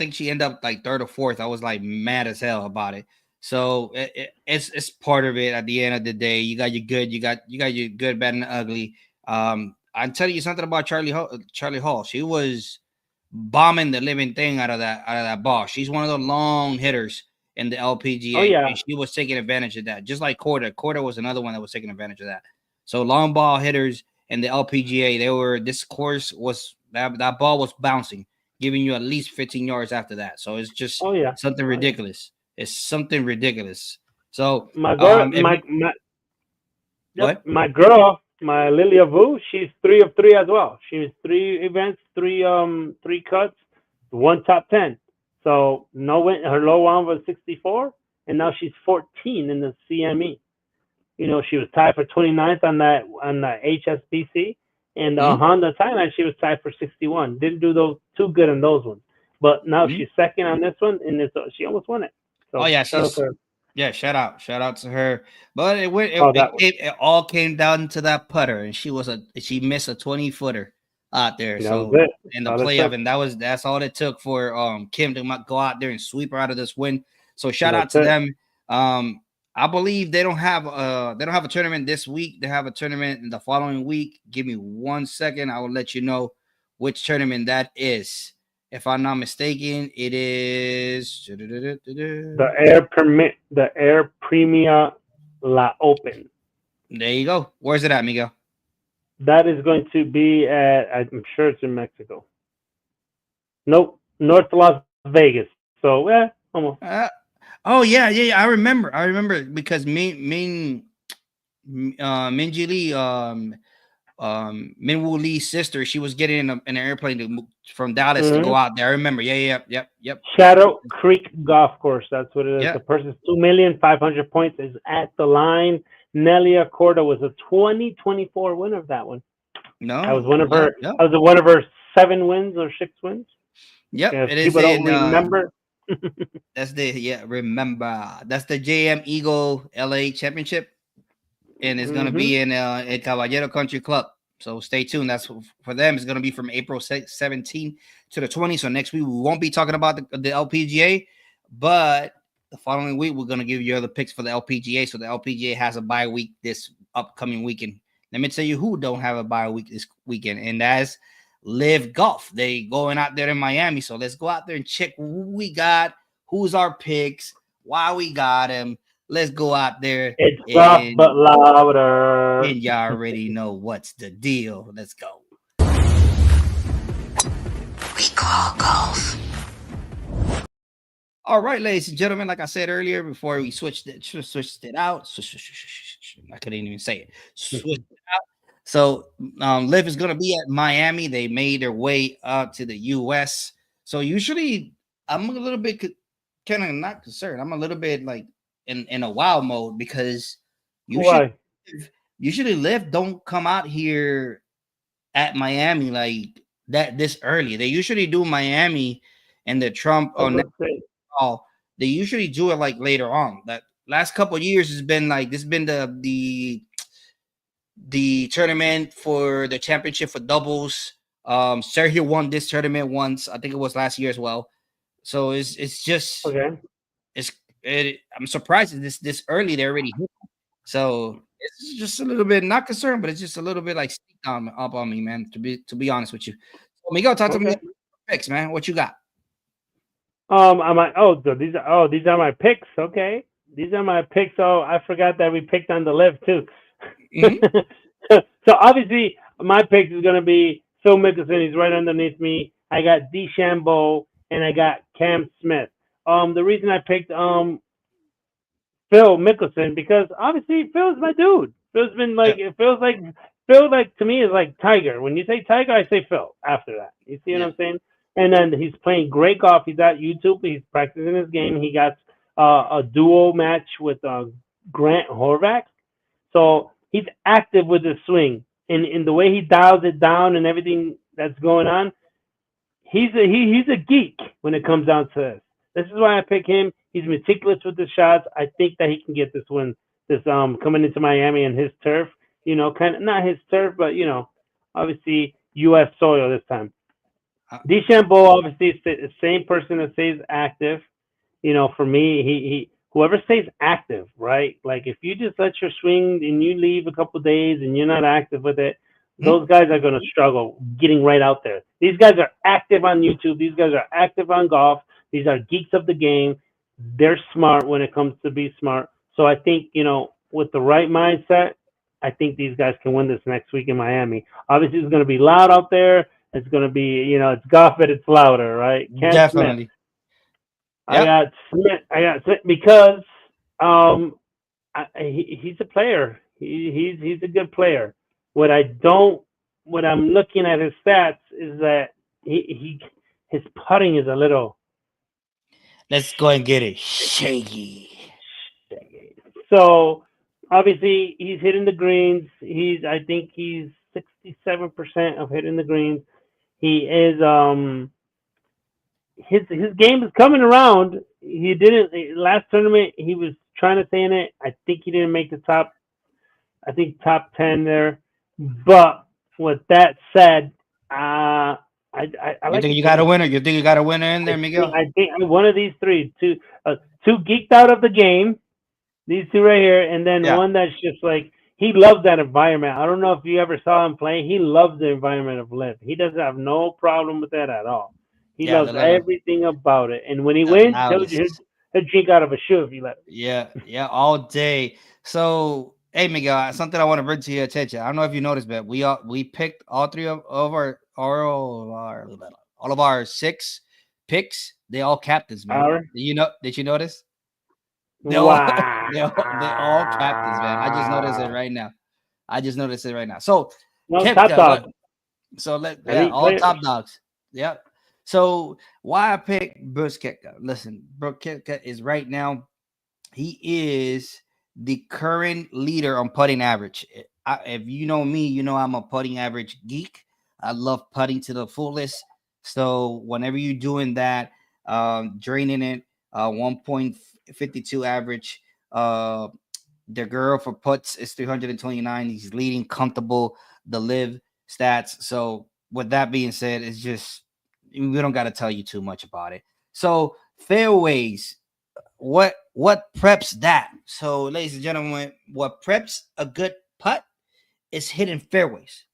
Speaker 1: 3rd or 4th. I was like mad as hell about it. So it's part of it. At the end of the day, you got your good, you got your good, bad, and ugly. I'm telling you something about Charlie Hall. She was bombing the living thing out of that ball. She's one of the long hitters in the LPGA.
Speaker 7: Oh, yeah.
Speaker 1: And she was taking advantage of that, just like Corda. Corda was another one that was taking advantage of that. So long ball hitters in the LPGA, this course was that ball was bouncing, giving you at least 15 yards after that. So it's just something ridiculous. It's something ridiculous. So
Speaker 7: my girl, my girl, my Lilia Vu, she's 3 of 3 as well. She was 3 events, 3 cuts, 1 top 10. So no win. Her low round was 64, and now she's 14 in the CME. She was tied for 29th on the HSBC, and Honda Thailand, she was tied for 61. Didn't do those too good in those ones, but now she's second on this one, and she almost won it. So,
Speaker 1: shout out to her. But it all came down to that putter, and she missed a 20-footer out there. So in the playoff, and that's all it took for Kim to go out there and sweep her out of this win. So shout out to them. I believe they don't have a tournament this week. They have a tournament in the following week. Give me 1 second. I will let you know which tournament that is. If I'm not mistaken, it is
Speaker 7: the Air Premia La Open.
Speaker 1: There you go. Where's it at, Miguel?
Speaker 7: That is going to be at, I'm sure it's in Mexico. Nope, North Las Vegas. So, almost.
Speaker 1: Yeah. I remember because Minji Lee, Minwoo Lee's sister, she was getting in an airplane from Dallas to go out there. I remember. Yep.
Speaker 7: Shadow Creek Golf Course. That's what it is. The person's 2,500,000 points is at the line. Nelia Corda was a 2024 winner of that one.
Speaker 1: No,
Speaker 7: I was one of her. I was one of her 7 wins or 6 wins.
Speaker 1: Yep,
Speaker 7: it is. People don't remember.
Speaker 1: Remember. That's the JM Eagle LA Championship, and it's gonna be in Caballero Country Club. So stay tuned. That's for them. It's gonna be from April 17th to the 20th. So next week we won't be talking about the LPGA, but the following week we're gonna give you other picks for the LPGA. So the LPGA has a bye week this upcoming weekend. Let me tell you who don't have a bye week this weekend, and that's LIV Golf. They going out there in Miami. So let's go out there and check who we got, who's our picks, why we got him. Let's go out there.
Speaker 7: It's soft but louder.
Speaker 1: And y'all already know what's the deal. Let's go. We call golf. All right, ladies and gentlemen, like I said earlier, before we switched it out. I couldn't even say it. Switched it out. So LIV is going to be at Miami. They made their way up to the U.S. So usually I'm a little bit kind of not concerned. I'm a little bit like in a wild mode because usually LIV don't come out here at Miami like that this early. They usually do Miami and the Trump on they usually do it like later on. That last couple of years has been like this has been the tournament for the championship for doubles. Sergio won this tournament once. I think it was last year as well. So it's just I'm surprised this early they're already hit. So it's just a little bit not concerned, but it's just a little bit like up on me, man. To be honest with you. So Miguel, talk to me picks, man. What you got?
Speaker 7: These are my picks. Okay, these are my picks. Oh, I forgot that we picked on the LIV too. Mm-hmm. So obviously my pick is going to be Phil Mickelson. He's right underneath me. I got DeChambeau and I got Cam Smith. The reason I picked Phil Mickelson because obviously Phil's my dude. Phil's been like Phil to me is like Tiger. When you say Tiger, I say Phil after that. You see what I'm saying? And then he's playing great golf. He's at YouTube. He's practicing his game. He got a duo match with Grant Horvath. So he's active with his swing. And in the way he dials it down and everything that's going on, he's a geek when it comes down to this. This is why I pick him. He's meticulous with the shots. I think that he can get this win. This coming into Miami and his turf. You know, kind of not his turf, but you know, obviously U.S. soil this time. DeChambeau obviously is the same person that stays active. You know, for me, he whoever stays active, right? Like if you just let your swing and you leave a couple of days and you're not active with it, those guys are going to struggle getting right out there. These guys are active on YouTube. These guys are active on golf. These are geeks of the game. They're smart when it comes to be smart. So I think, you know, with the right mindset, I think these guys can win this next week in Miami. Obviously, it's going to be loud out there. It's going to be, you know, it's golf, but it's louder, right?
Speaker 1: Definitely.
Speaker 7: I got Smith because he's a player. He's a good player. What I'm looking at his stats is that his putting is a little.
Speaker 1: Let's go and get it shaky.
Speaker 7: So obviously he's hitting the greens. I think he's 67% of hitting the greens. He is his game is coming around. He didn't last tournament. He was trying to stay in it. I think he didn't make the top 10 there. But with that said, I
Speaker 1: think you got a winner. You think you got a winner in there, Miguel?
Speaker 7: I think one of these three, two geeked out of the game, These two right here, and then one that's just like he loves that environment. I don't know if you ever saw him play. He loves the environment of LIV. He doesn't have no problem with that at all. He loves everything about it. And when he wins, he'll drink out of a shoe if you let him.
Speaker 1: Yeah, all day. So, hey, Miguel, something I want to bring to your attention. I don't know if you noticed, but we picked all three of all of our 6 picks. They all captains, man. Did you notice? They all captains, man. I just noticed it right now. So,
Speaker 7: top dog.
Speaker 1: So all top dogs. Yeah. So why I picked Brooks Koepka? Listen, Brooks Koepka is right now. He is the current leader on putting average. If you know me, you know I'm a putting average geek. I love putting to the fullest. So whenever you're doing that, draining it, 1.52 average. The girl for putts is 329. He's leading comfortable the LIV stats. So with that being said, it's just we don't got to tell you too much about it. So fairways, what preps that? So ladies and gentlemen, what preps a good putt is hitting fairways.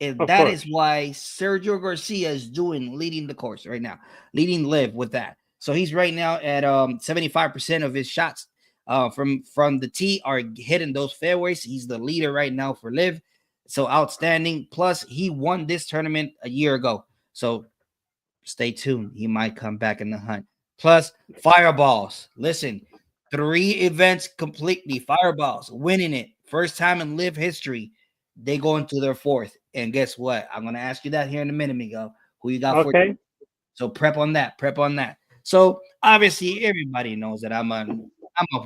Speaker 1: And that is why Sergio Garcia is leading the course right now, leading LIV with that. So he's right now at 75% of his shots from the tee are hitting those fairways. He's the leader right now for LIV. So outstanding. Plus, he won this tournament a year ago. So stay tuned. He might come back in the hunt. Plus, fireballs. Listen, 3 events completely. Fireballs, winning it. First time in LIV history. They go into their 4th. And guess what? I'm going to ask you that here in a minute, Miguel. Who you got for you? So prep on that. So obviously, everybody knows that I'm a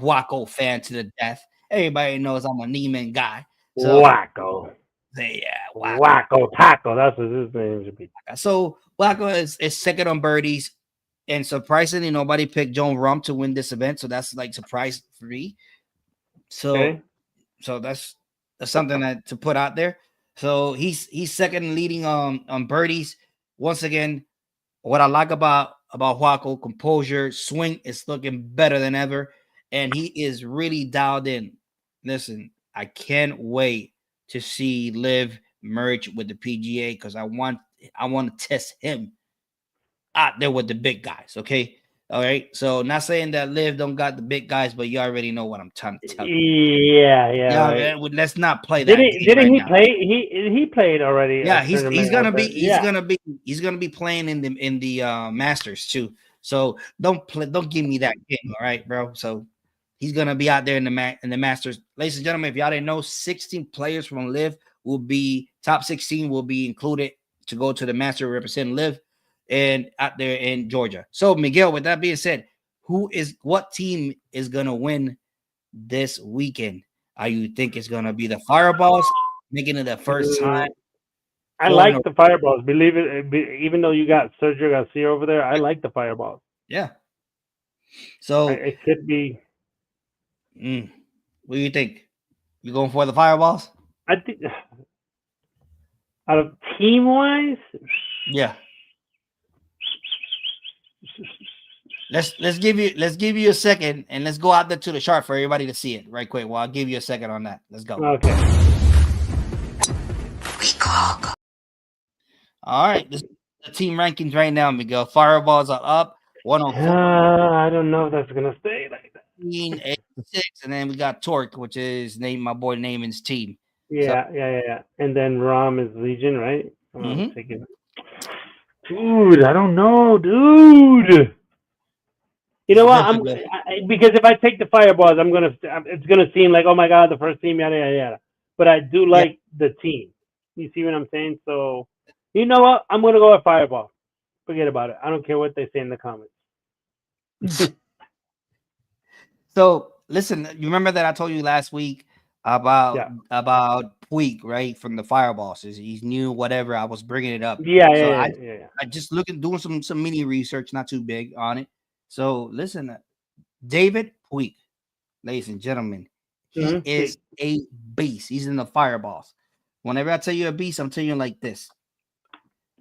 Speaker 1: Waco fan to the death. Everybody knows I'm a Neiman guy. So,
Speaker 7: Waco.
Speaker 1: Yeah,
Speaker 7: Waco Taco. That's what his name should be.
Speaker 1: So Waco is second on birdies. And surprisingly, nobody picked John Rahm to win this event. So that's like surprise for me. So that's something to put out there. So he's second leading on birdies. Once again, what I like about Waco, composure, swing is looking better than ever, and he is really dialed in. Listen, I can't wait to see LIV merge with the PGA because I want to test him out there with the big guys. Okay. All right. So not saying that LIV don't got the big guys, but you already know what I'm trying to tell you.
Speaker 7: Yeah. Right.
Speaker 1: Let's not play that.
Speaker 7: Didn't he play? He played already.
Speaker 1: Yeah, he's gonna be playing in the Masters too. So don't give me that game, all right, bro. So he's gonna be out there in the Masters. Ladies and gentlemen, if y'all didn't know, 16 players from LIV will be top 16 will be included to go to the Masters represent LIV and out there in Georgia. So Miguel, with that being said, what team is gonna win this weekend? You think it's gonna be the Fireballs making it the first time?
Speaker 7: I like the Fireballs. Believe it, even though you got Sergio Garcia over there, I like the Fireballs.
Speaker 1: Yeah. So
Speaker 7: it could be.
Speaker 1: What do you think? You going for the Fireballs?
Speaker 7: I think out of team wise.
Speaker 1: Yeah. Let's give you a second and let's go out there to the chart for everybody to see it right quick. Well, I'll give you a second on that. Let's go.
Speaker 7: Okay.
Speaker 1: All right. This is the team rankings right now, Miguel. Fireballs are up 104.
Speaker 7: I don't know if that's gonna stay like that.
Speaker 1: 86, and then we got Torque, which is my boy Naaman's team.
Speaker 7: Yeah. And then Rahm is Legion, right? Dude, I don't know, dude. You know what? Because if I take the Fireballs, it's gonna seem like, oh my god, the first team, yada yada yada. But I do like the team. You see what I'm saying? So you know what? I'm gonna go with Fireball. Forget about it. I don't care what they say in the comments.
Speaker 1: So listen, you remember that I told you last week about Puig, right? From the Fireballs. He's new, whatever. I was bringing it up. I just doing some mini research, not too big on it. So listen, David Puig, ladies and gentlemen, he is a beast. He's in the Fireballs. Whenever I tell you a beast, I'm telling you like this.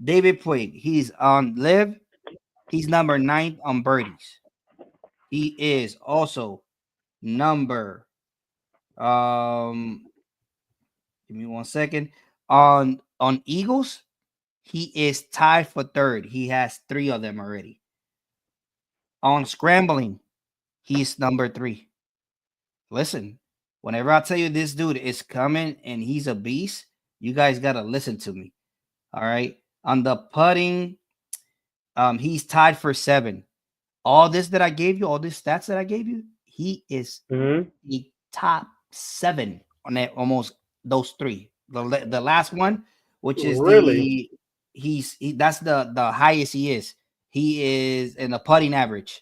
Speaker 1: David Puig, he's on LIV. He's number 9 on birdies. He is also number. Give me 1 second. On Eagles, he is tied for third. He has 3 of them already. On scrambling, he's number 3. Listen, whenever I tell you this dude is coming and he's a beast, you guys gotta listen to me. All right. On the putting, he's tied for 7. All this that I gave you, all these stats that I gave you, he is the top 7 on that, almost those 3. The last one, which is
Speaker 7: really,
Speaker 1: that's the highest he is. He is in the putting average,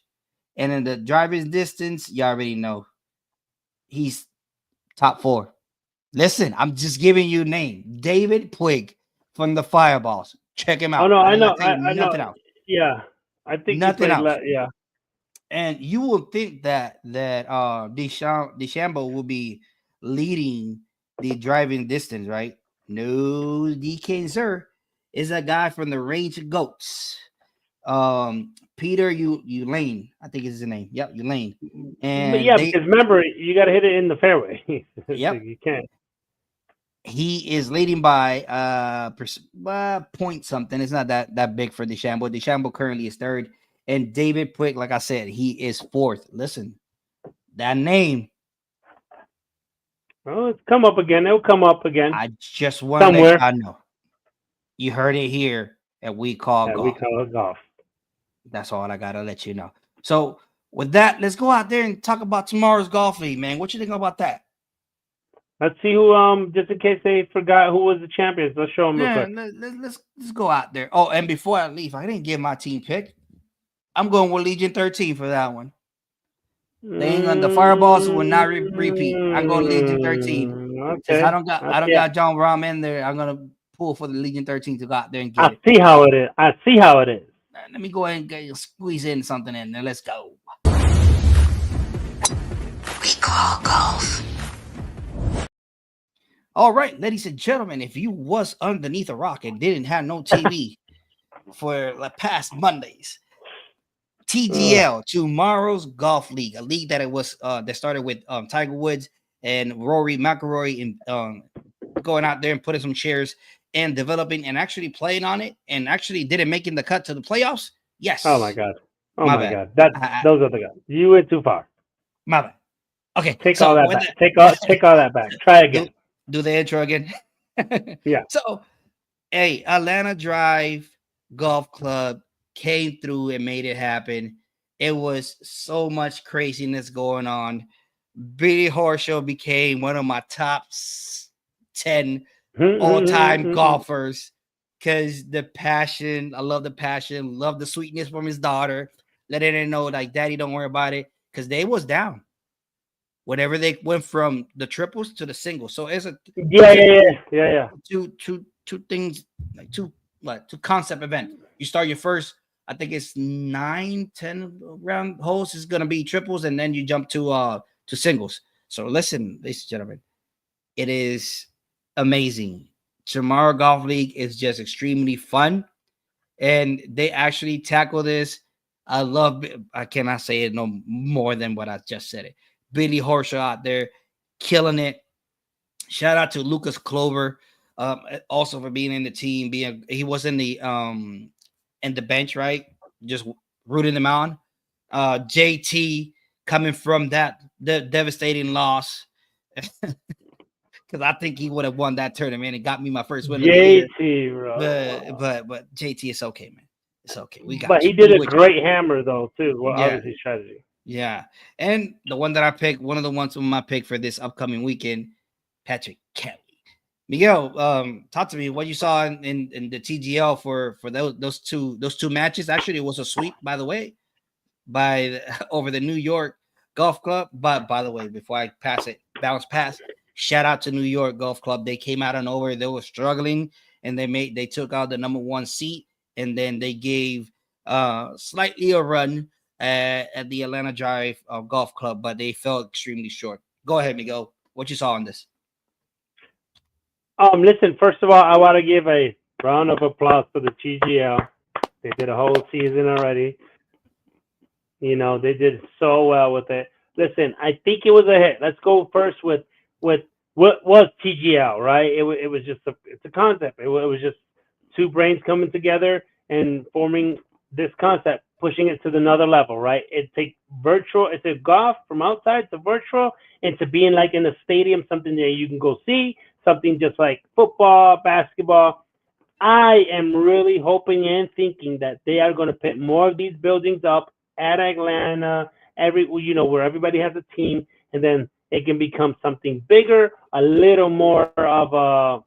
Speaker 1: and in the driving distance, you already know he's top 4. Listen, I'm just giving you a name, David Puig from the Fireballs. Check him out.
Speaker 7: Oh no, I know,
Speaker 1: I nothing else.
Speaker 7: Yeah, I think
Speaker 1: nothing else.
Speaker 7: Yeah.
Speaker 1: And you will think that DeChambeau will be leading the driving distance, right? No, DK, sir, is a guy from the Range of Goats. Peter Ulane, I think is his name. Yep, Ulane. And
Speaker 7: because remember, you got to hit it in the fairway.
Speaker 1: Yep,
Speaker 7: you can't.
Speaker 1: He is leading by point something. It's not that big for DeChambeau. DeChambeau currently is 3rd. And David Puig, like I said, he is 4th. Listen, that name.
Speaker 7: Well, it's come up again. It'll come up again.
Speaker 1: I just want to let y'all know. You heard it here at We Call Golf.
Speaker 7: We Call Golf.
Speaker 1: That's all I got to let you know. So, with that, let's go out there and talk about tomorrow's golf league, man. What you think about that?
Speaker 7: Let's see who, just in case they forgot who was the champions. Let's show them real quick.
Speaker 1: Let's go out there. Oh, and before I leave, I didn't give my team pick. I'm going with Legion 13 for that one. The Fireballs will not repeat. I'm going Legion 13.
Speaker 7: Okay.
Speaker 1: Since I don't got John Rahm in there, I'm gonna pull for the Legion 13 to go out there and get it.
Speaker 7: I see how it is.
Speaker 1: Let me go ahead and squeeze in something in there. Let's go. We Call Golf. All right, ladies and gentlemen, if you was underneath a rock and didn't have no TV for the past Mondays, TGL, tomorrow's golf league, a league that that started with Tiger Woods and Rory McIlroy, and going out there and putting some chairs and developing and actually playing on it, and actually didn't making the cut to the playoffs. Yes.
Speaker 7: Oh my God. My God. Those are the guys. You went too far.
Speaker 1: My bad. Okay.
Speaker 7: Take all that back. Take all that back. Try again.
Speaker 1: Do the intro again.
Speaker 7: Yeah.
Speaker 1: So, hey, Atlanta Drive Golf Club came through and made it happen. It was so much craziness going on. Billy Horschel became one of my top 10 all-time golfers because the passion. I love the passion. Love the sweetness from his daughter. Letting her know, like, Daddy, don't worry about it, because they was down. Whenever they went from the triples to the singles, so it's a two things, like two concept event. You start your first, I think it's 9-10 round holes is gonna be triples, and then you jump to singles. So listen, ladies and gentlemen, it is amazing. Tomorrow Golf League is just extremely fun, and they actually tackle this. I cannot say it no more than what I just said it. Billy Horschel out there killing it. Shout out to Lucas Clover, also for being in the team. He was in the bench, right? Just rooting them on. JT coming from the devastating loss, because I think he would have won that tournament and got me my first win.
Speaker 7: JT, bro.
Speaker 1: But JT, it's okay, man. It's okay. We got.
Speaker 7: But he did a great hammer though too. Well, obviously strategy.
Speaker 1: Yeah, and the one that I picked, one of the ones on my pick for this upcoming weekend, Patrick Kelly. Miguel, talk to me what you saw in the TGL for those two matches. Actually, it was a sweep, by the way, over the New York Golf Club. But by the way, before I bounce past, shout out to New York Golf Club. They came out and over. They were struggling, and they took out the number 1 seat, and then they gave slightly a run at the Atlanta Drive Golf Club, but they fell extremely short. Go ahead, Miguel. What you saw on this?
Speaker 7: Listen, first of all, I want to give a round of applause to the TGL. They did a whole season already. You know, they did so well with it. listen, I think it was a hit. Let's go first with what was TGL, right? It was just it's a concept. It was just two brains coming together and forming this concept, pushing it to another level, right? It takes virtual, it's a golf from outside to virtual into being like in a stadium, something that you can go see, something just like football, basketball. I am really hoping and thinking that they are going to put more of these buildings up at Atlanta, where everybody has a team, and then it can become something bigger, a little more of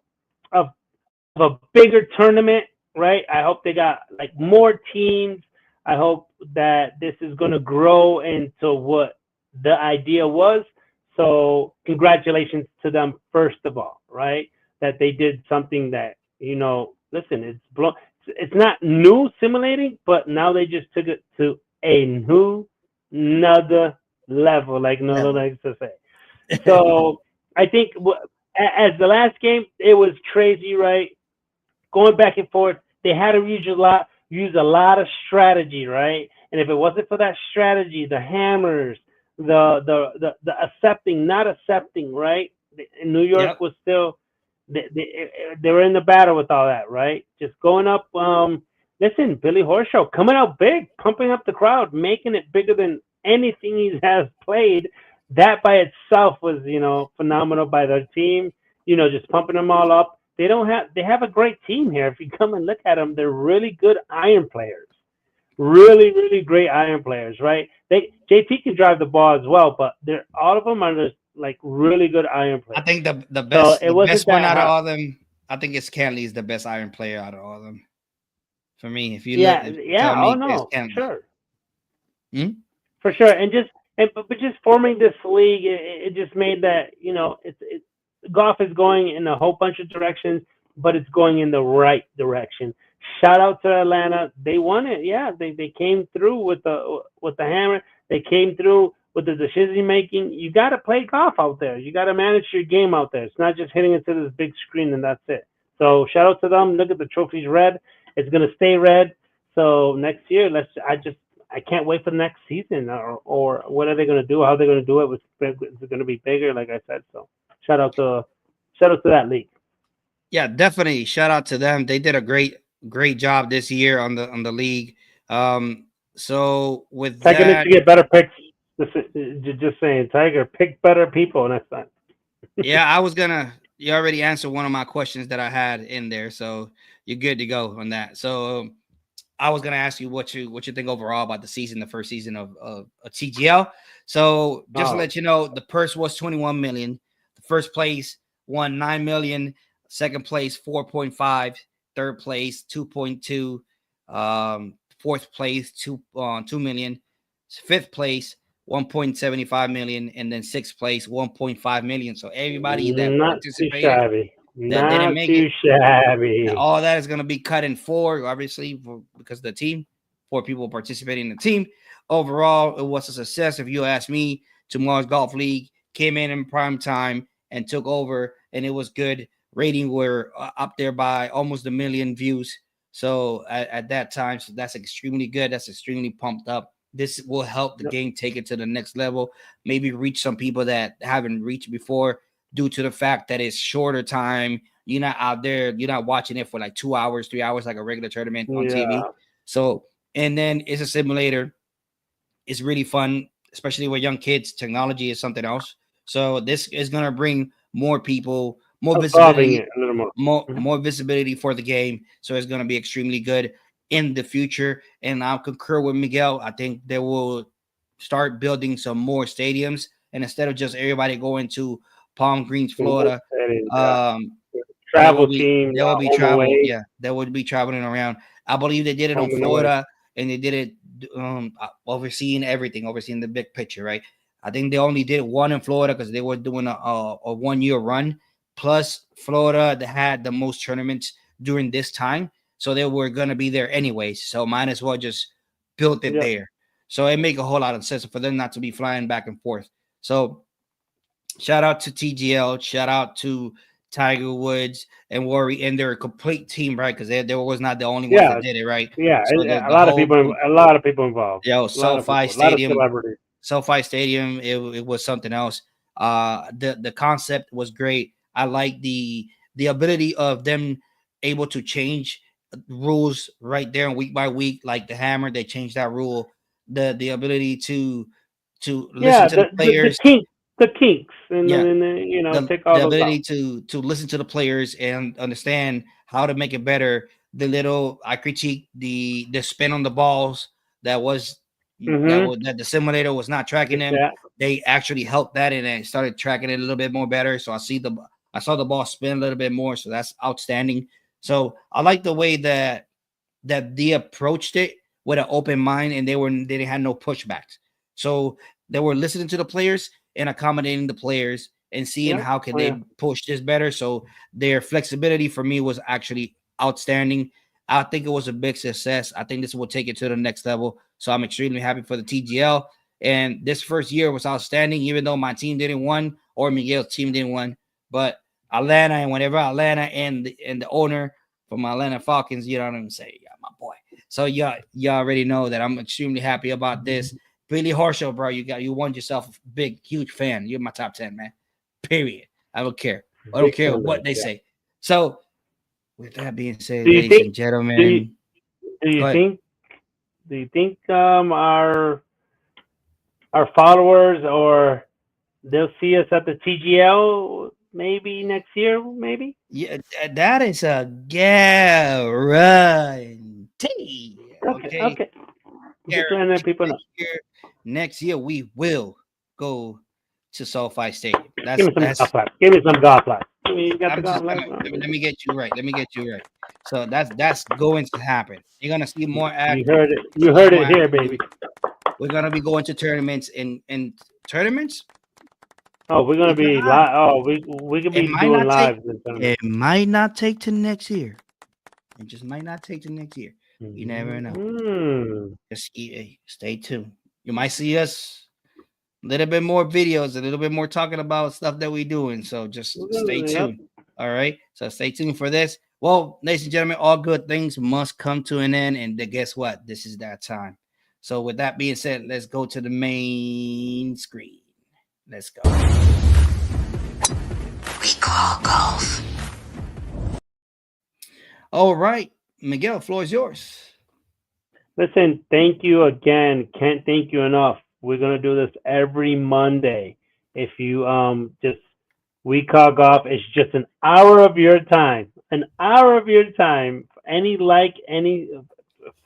Speaker 7: a bigger tournament, right? I hope they got like more teams. I hope that this is going to grow into what the idea was. So congratulations to them, first of all, right? That they did something that, listen, it's not new simulating, but now they just took it to another level, like Nolo likes to say. So I think as the last game, it was crazy, right? Going back and forth, they had to use a lot of strategy, right? And if it wasn't for that strategy, the hammers, the accepting, not accepting, right? In New York was still they were in the battle with all that, right? Just going up. Listen, Billy Horschel coming out big, pumping up the crowd, making it bigger than anything he has played. That by itself was, phenomenal by their team. Just pumping them all up. They have a great team here. If you come and look at them, they're really good iron players. Really, really great iron players, right? JT can drive the ball as well, but all of them are just like really good iron players.
Speaker 1: I think the best one out of all of them, I think it's Cantley is the best iron player out of all of them. For me, if you
Speaker 7: sure. For sure, but just forming this league, it just made that golf is going in a whole bunch of directions, but it's going in the right direction. Shout out to Atlanta. They won it. Yeah, they came through with the hammer. They came through with the decision making. You got to play golf out there. You got to manage your game out there. It's not just hitting it to this big screen and that's it. So shout out to them. Look at the trophies red. It's gonna stay red. So next year, I can't wait for the next season or what are they gonna do? How are they gonna do it? It's gonna be bigger, like I said. So shout out to that league.
Speaker 1: Yeah, definitely. Shout out to them. They did a great job this year on the league. So with
Speaker 7: Tiger
Speaker 1: that,
Speaker 7: needs to get better picks. Just saying, Tiger, pick better people next time.
Speaker 1: Yeah, you already answered one of my questions that I had in there, so you're good to go on that. So I was gonna ask you what you think overall about the season, the first season of TGL. So just to let you know, the purse was 21 million. The first place won 9 million. Second place 4.5. Third place 2.2. Fourth place 2 million. Fifth place 1.75 million, and then sixth place 1.5 million. So everybody that participated that didn't make it,
Speaker 7: shabby.
Speaker 1: All that is going to be cut in four, obviously, because of the team. 4 people participating in the team. Overall, it was a success. If you ask me, Tomorrow's Golf League came in prime time and took over, and it was good. Rating were up there by almost 1 million views. So at that time, so that's extremely good. That's extremely pumped up. This will help the game take it to the next level, maybe reach some people that haven't reached before due to the fact that it's shorter time. You're not out there. You're not watching it for like 2 hours, 3 hours, like a regular tournament on TV. So, and then it's a simulator. It's really fun, especially with young kids. Technology is something else. So this is going to bring more people, more visibility, more visibility for the game. So it's going to be extremely good in the future. And I'll concur with Miguel. I think they will start building some more stadiums, and instead of just everybody going to Palm Greens, Florida,
Speaker 7: travel team,
Speaker 1: there will be travel. Yeah, they would be traveling around. I believe they did it on Florida, and they did it overseeing everything, overseeing the big picture, right? I think they only did one in Florida because they were doing a 1 year run. Plus, Florida that had the most tournaments during this time. So they were going to be there anyways. So might as well just build it there. So it make a whole lot of sense for them not to be flying back and forth. So shout out to TGL. Shout out to Tiger Woods and Rory and their complete team, right? Because they was not the only ones that did it, right?
Speaker 7: Yeah,
Speaker 1: so
Speaker 7: a lot of people involved.
Speaker 1: SoFi Stadium. SoFi Stadium, it was something else. The concept was great. I like the ability of them able to change rules right there week by week, like the hammer. They changed that rule. The ability to listen to the players.
Speaker 7: The kinks, and
Speaker 1: Yeah,
Speaker 7: then take all
Speaker 1: the
Speaker 7: those
Speaker 1: ability
Speaker 7: out.
Speaker 1: to listen to the players and understand how to make it better. The little I critique the spin on the balls that was that the simulator was not tracking them.
Speaker 7: Yeah.
Speaker 1: They actually helped that and they started tracking it a little bit more better. So I saw the ball spin a little bit more. So that's outstanding. So I like the way that they approached it with an open mind and they had no pushbacks. So they were listening to the players and accommodating the players and seeing how can they push this better. So their flexibility for me was actually outstanding. I think it was a big success. I think this will take it to the next level. So I'm extremely happy for the TGL. And this first year was outstanding, even though my team didn't win or Miguel's team didn't win. But Atlanta, and whenever Atlanta and the owner from my Atlanta Falcons, you know what I'm saying? Yeah, my boy. So y'all already know that I'm extremely happy about this. Billy Horschel, bro, you won yourself a big, huge fan. You're my top 10, man. Period. I don't care. I don't care what they say. So, with that being said, ladies and gentlemen,
Speaker 7: do you think our followers or they'll see us at the TGL maybe next year? Maybe.
Speaker 1: Yeah, that is a guarantee.
Speaker 7: Okay. Just letting people know.
Speaker 1: Next year we will go to SoFi Stadium.
Speaker 7: Give me some golf claps.
Speaker 1: Let me get you right. So that's going to happen. You're gonna see more action.
Speaker 7: You heard it here, baby.
Speaker 1: We're gonna be going to tournaments in tournaments.
Speaker 7: Oh, we're gonna be live. Oh, we could be doing live.
Speaker 1: It might not take to next year. It just might not take to next year. You never know. Just stay tuned. You might see us a little bit more videos, a little bit more talking about stuff that we're doing. So just stay tuned. All right. So stay tuned for this. Well, ladies and gentlemen, all good things must come to an end. And guess what? This is that time. So with that being said, let's go to the main screen. Let's go. We call golf. All right. Miguel, floor is yours.
Speaker 7: Listen, thank you again. Can't thank you enough. We're gonna do this every Monday. If you just We Call Golf, it's just an hour of your time. An hour of your time. Any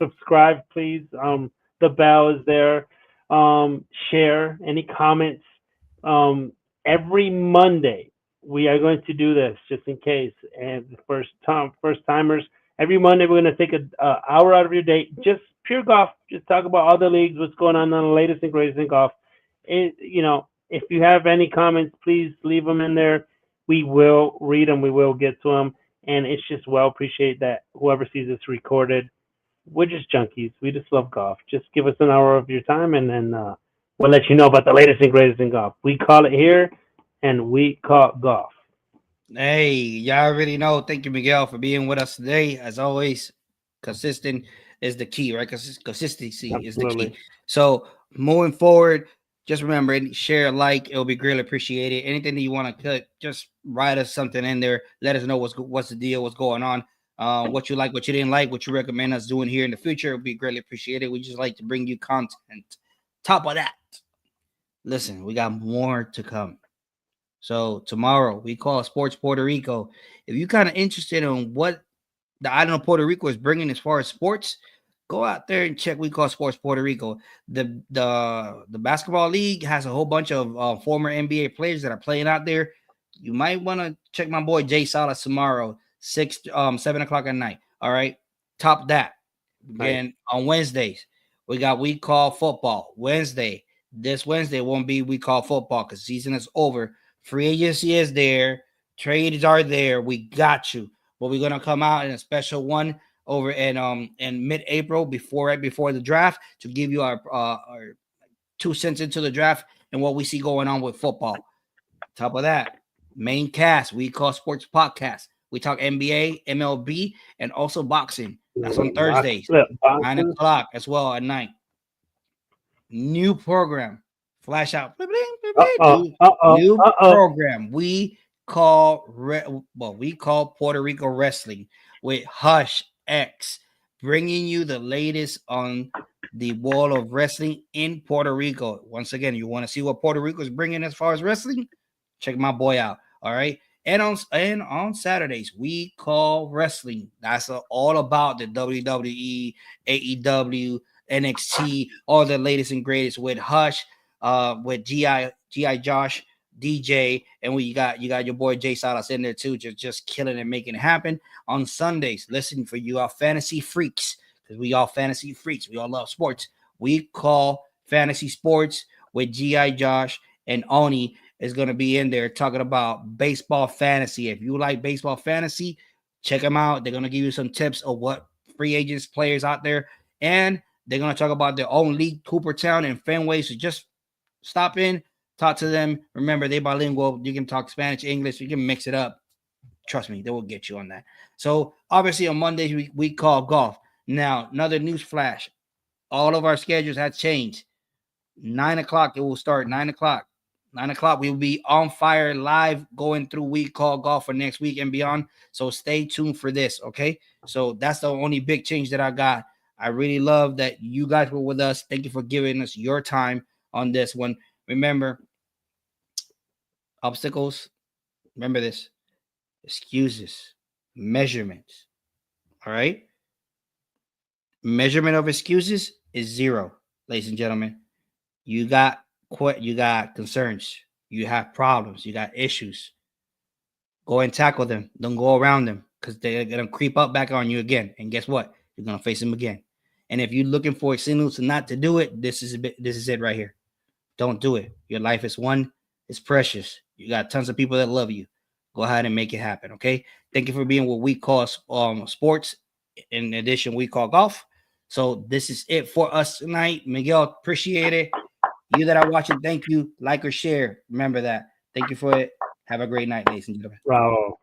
Speaker 7: subscribe, please. The bell is there. Share any comments. Every Monday we are going to do this just in case. And first timers. Every Monday, we're going to take an hour out of your day, just pure golf, just talk about all the leagues, what's going on the latest and greatest in golf. If you have any comments, please leave them in there. We will read them. We will get to them. And it's just appreciate that whoever sees this recorded, we're just junkies. We just love golf. Just give us an hour of your time, and then we'll let you know about the latest and greatest in golf. We call it here, and we call golf.
Speaker 1: Hey, y'all already know. Thank you, Miguel, for being with us today. As always, consistent is the key, right? Consistency is the key. So moving forward, just remember, share, like. It'll be greatly appreciated. Anything that you want to cut, just write us something in there. Let us know what's the deal, what's going on, what you like, what you didn't like, what you recommend us doing here in the future. It'll be greatly appreciated. We just like to bring you content. Top of that, listen, we got more to come. So tomorrow we call Sports Puerto Rico. If you're kind of interested in what the island of Puerto Rico is bringing as far as sports, go out there and check We Call Sports Puerto Rico. The basketball league has a whole bunch of former NBA players that are playing out there. You might want to check my boy Jay Salas tomorrow, 7 o'clock at night. All right. Top that. And on Wednesdays, we got We Call Football. This Wednesday won't be We Call Football because season is over. Free agency is there. Trades are there. We got you. But we're gonna come out in a special one over in mid-April right before the draft to give you our 2 cents into the draft and what we see going on with football. Top of that, main cast, We Call Sports Podcast. We talk NBA, MLB, and also boxing. That's on Thursdays, 9 o'clock as well at night. New program Flash out. New program. We call Puerto Rico Wrestling with Hush X, bringing you the latest on the wall of wrestling in Puerto Rico. Once again, you want to see what Puerto Rico is bringing as far as wrestling? Check my boy out. All right. And on Saturdays, we call wrestling. That's all about the WWE, AEW, NXT, all the latest and greatest with Hush, with GI Josh, DJ, and you got your boy Jay Salas in there too, just killing and making it happen. On Sundays, listen, for you, our fantasy freaks, because we all fantasy freaks, we all love sports. We call fantasy sports with GI Josh, and Oni is going to be in there talking about baseball fantasy. If you like baseball fantasy, check them out. They're going to give you some tips of what free agents, players out there, and they're going to talk about their own league, Cooperstown and Fenway. So just stop in, talk to them. Remember, they're bilingual. You can talk Spanish, English. You can mix it up. Trust me, they will get you on that. So obviously on Mondays, we call golf. Now, another news flash. All of our schedules have changed. 9 o'clock, it will start. 9 o'clock. 9 o'clock, we will be on fire live going through We Call Golf for next week and beyond. So stay tuned for this, okay? So that's the only big change that I got. I really love that you guys were with us. Thank you for giving us your time on this one. Remember, obstacles, remember this, excuses, measurements, all right? Measurement of excuses is 0, ladies and gentlemen. You got concerns, you have problems, you got issues. Go and tackle them. Don't go around them, because they're gonna creep up back on you again. And guess what? You're gonna face them again. And if you're looking for signals to not to do it, this is it right here. Don't do it. Your life is one. It's precious. You got tons of people that love you. Go ahead and make it happen. Okay. Thank you for being what we call sports. In addition, we call golf. So this is it for us tonight. Miguel, appreciate it. You that are watching, thank you. Like or share. Remember that. Thank you for it. Have a great night, ladies and gentlemen.
Speaker 7: Bravo.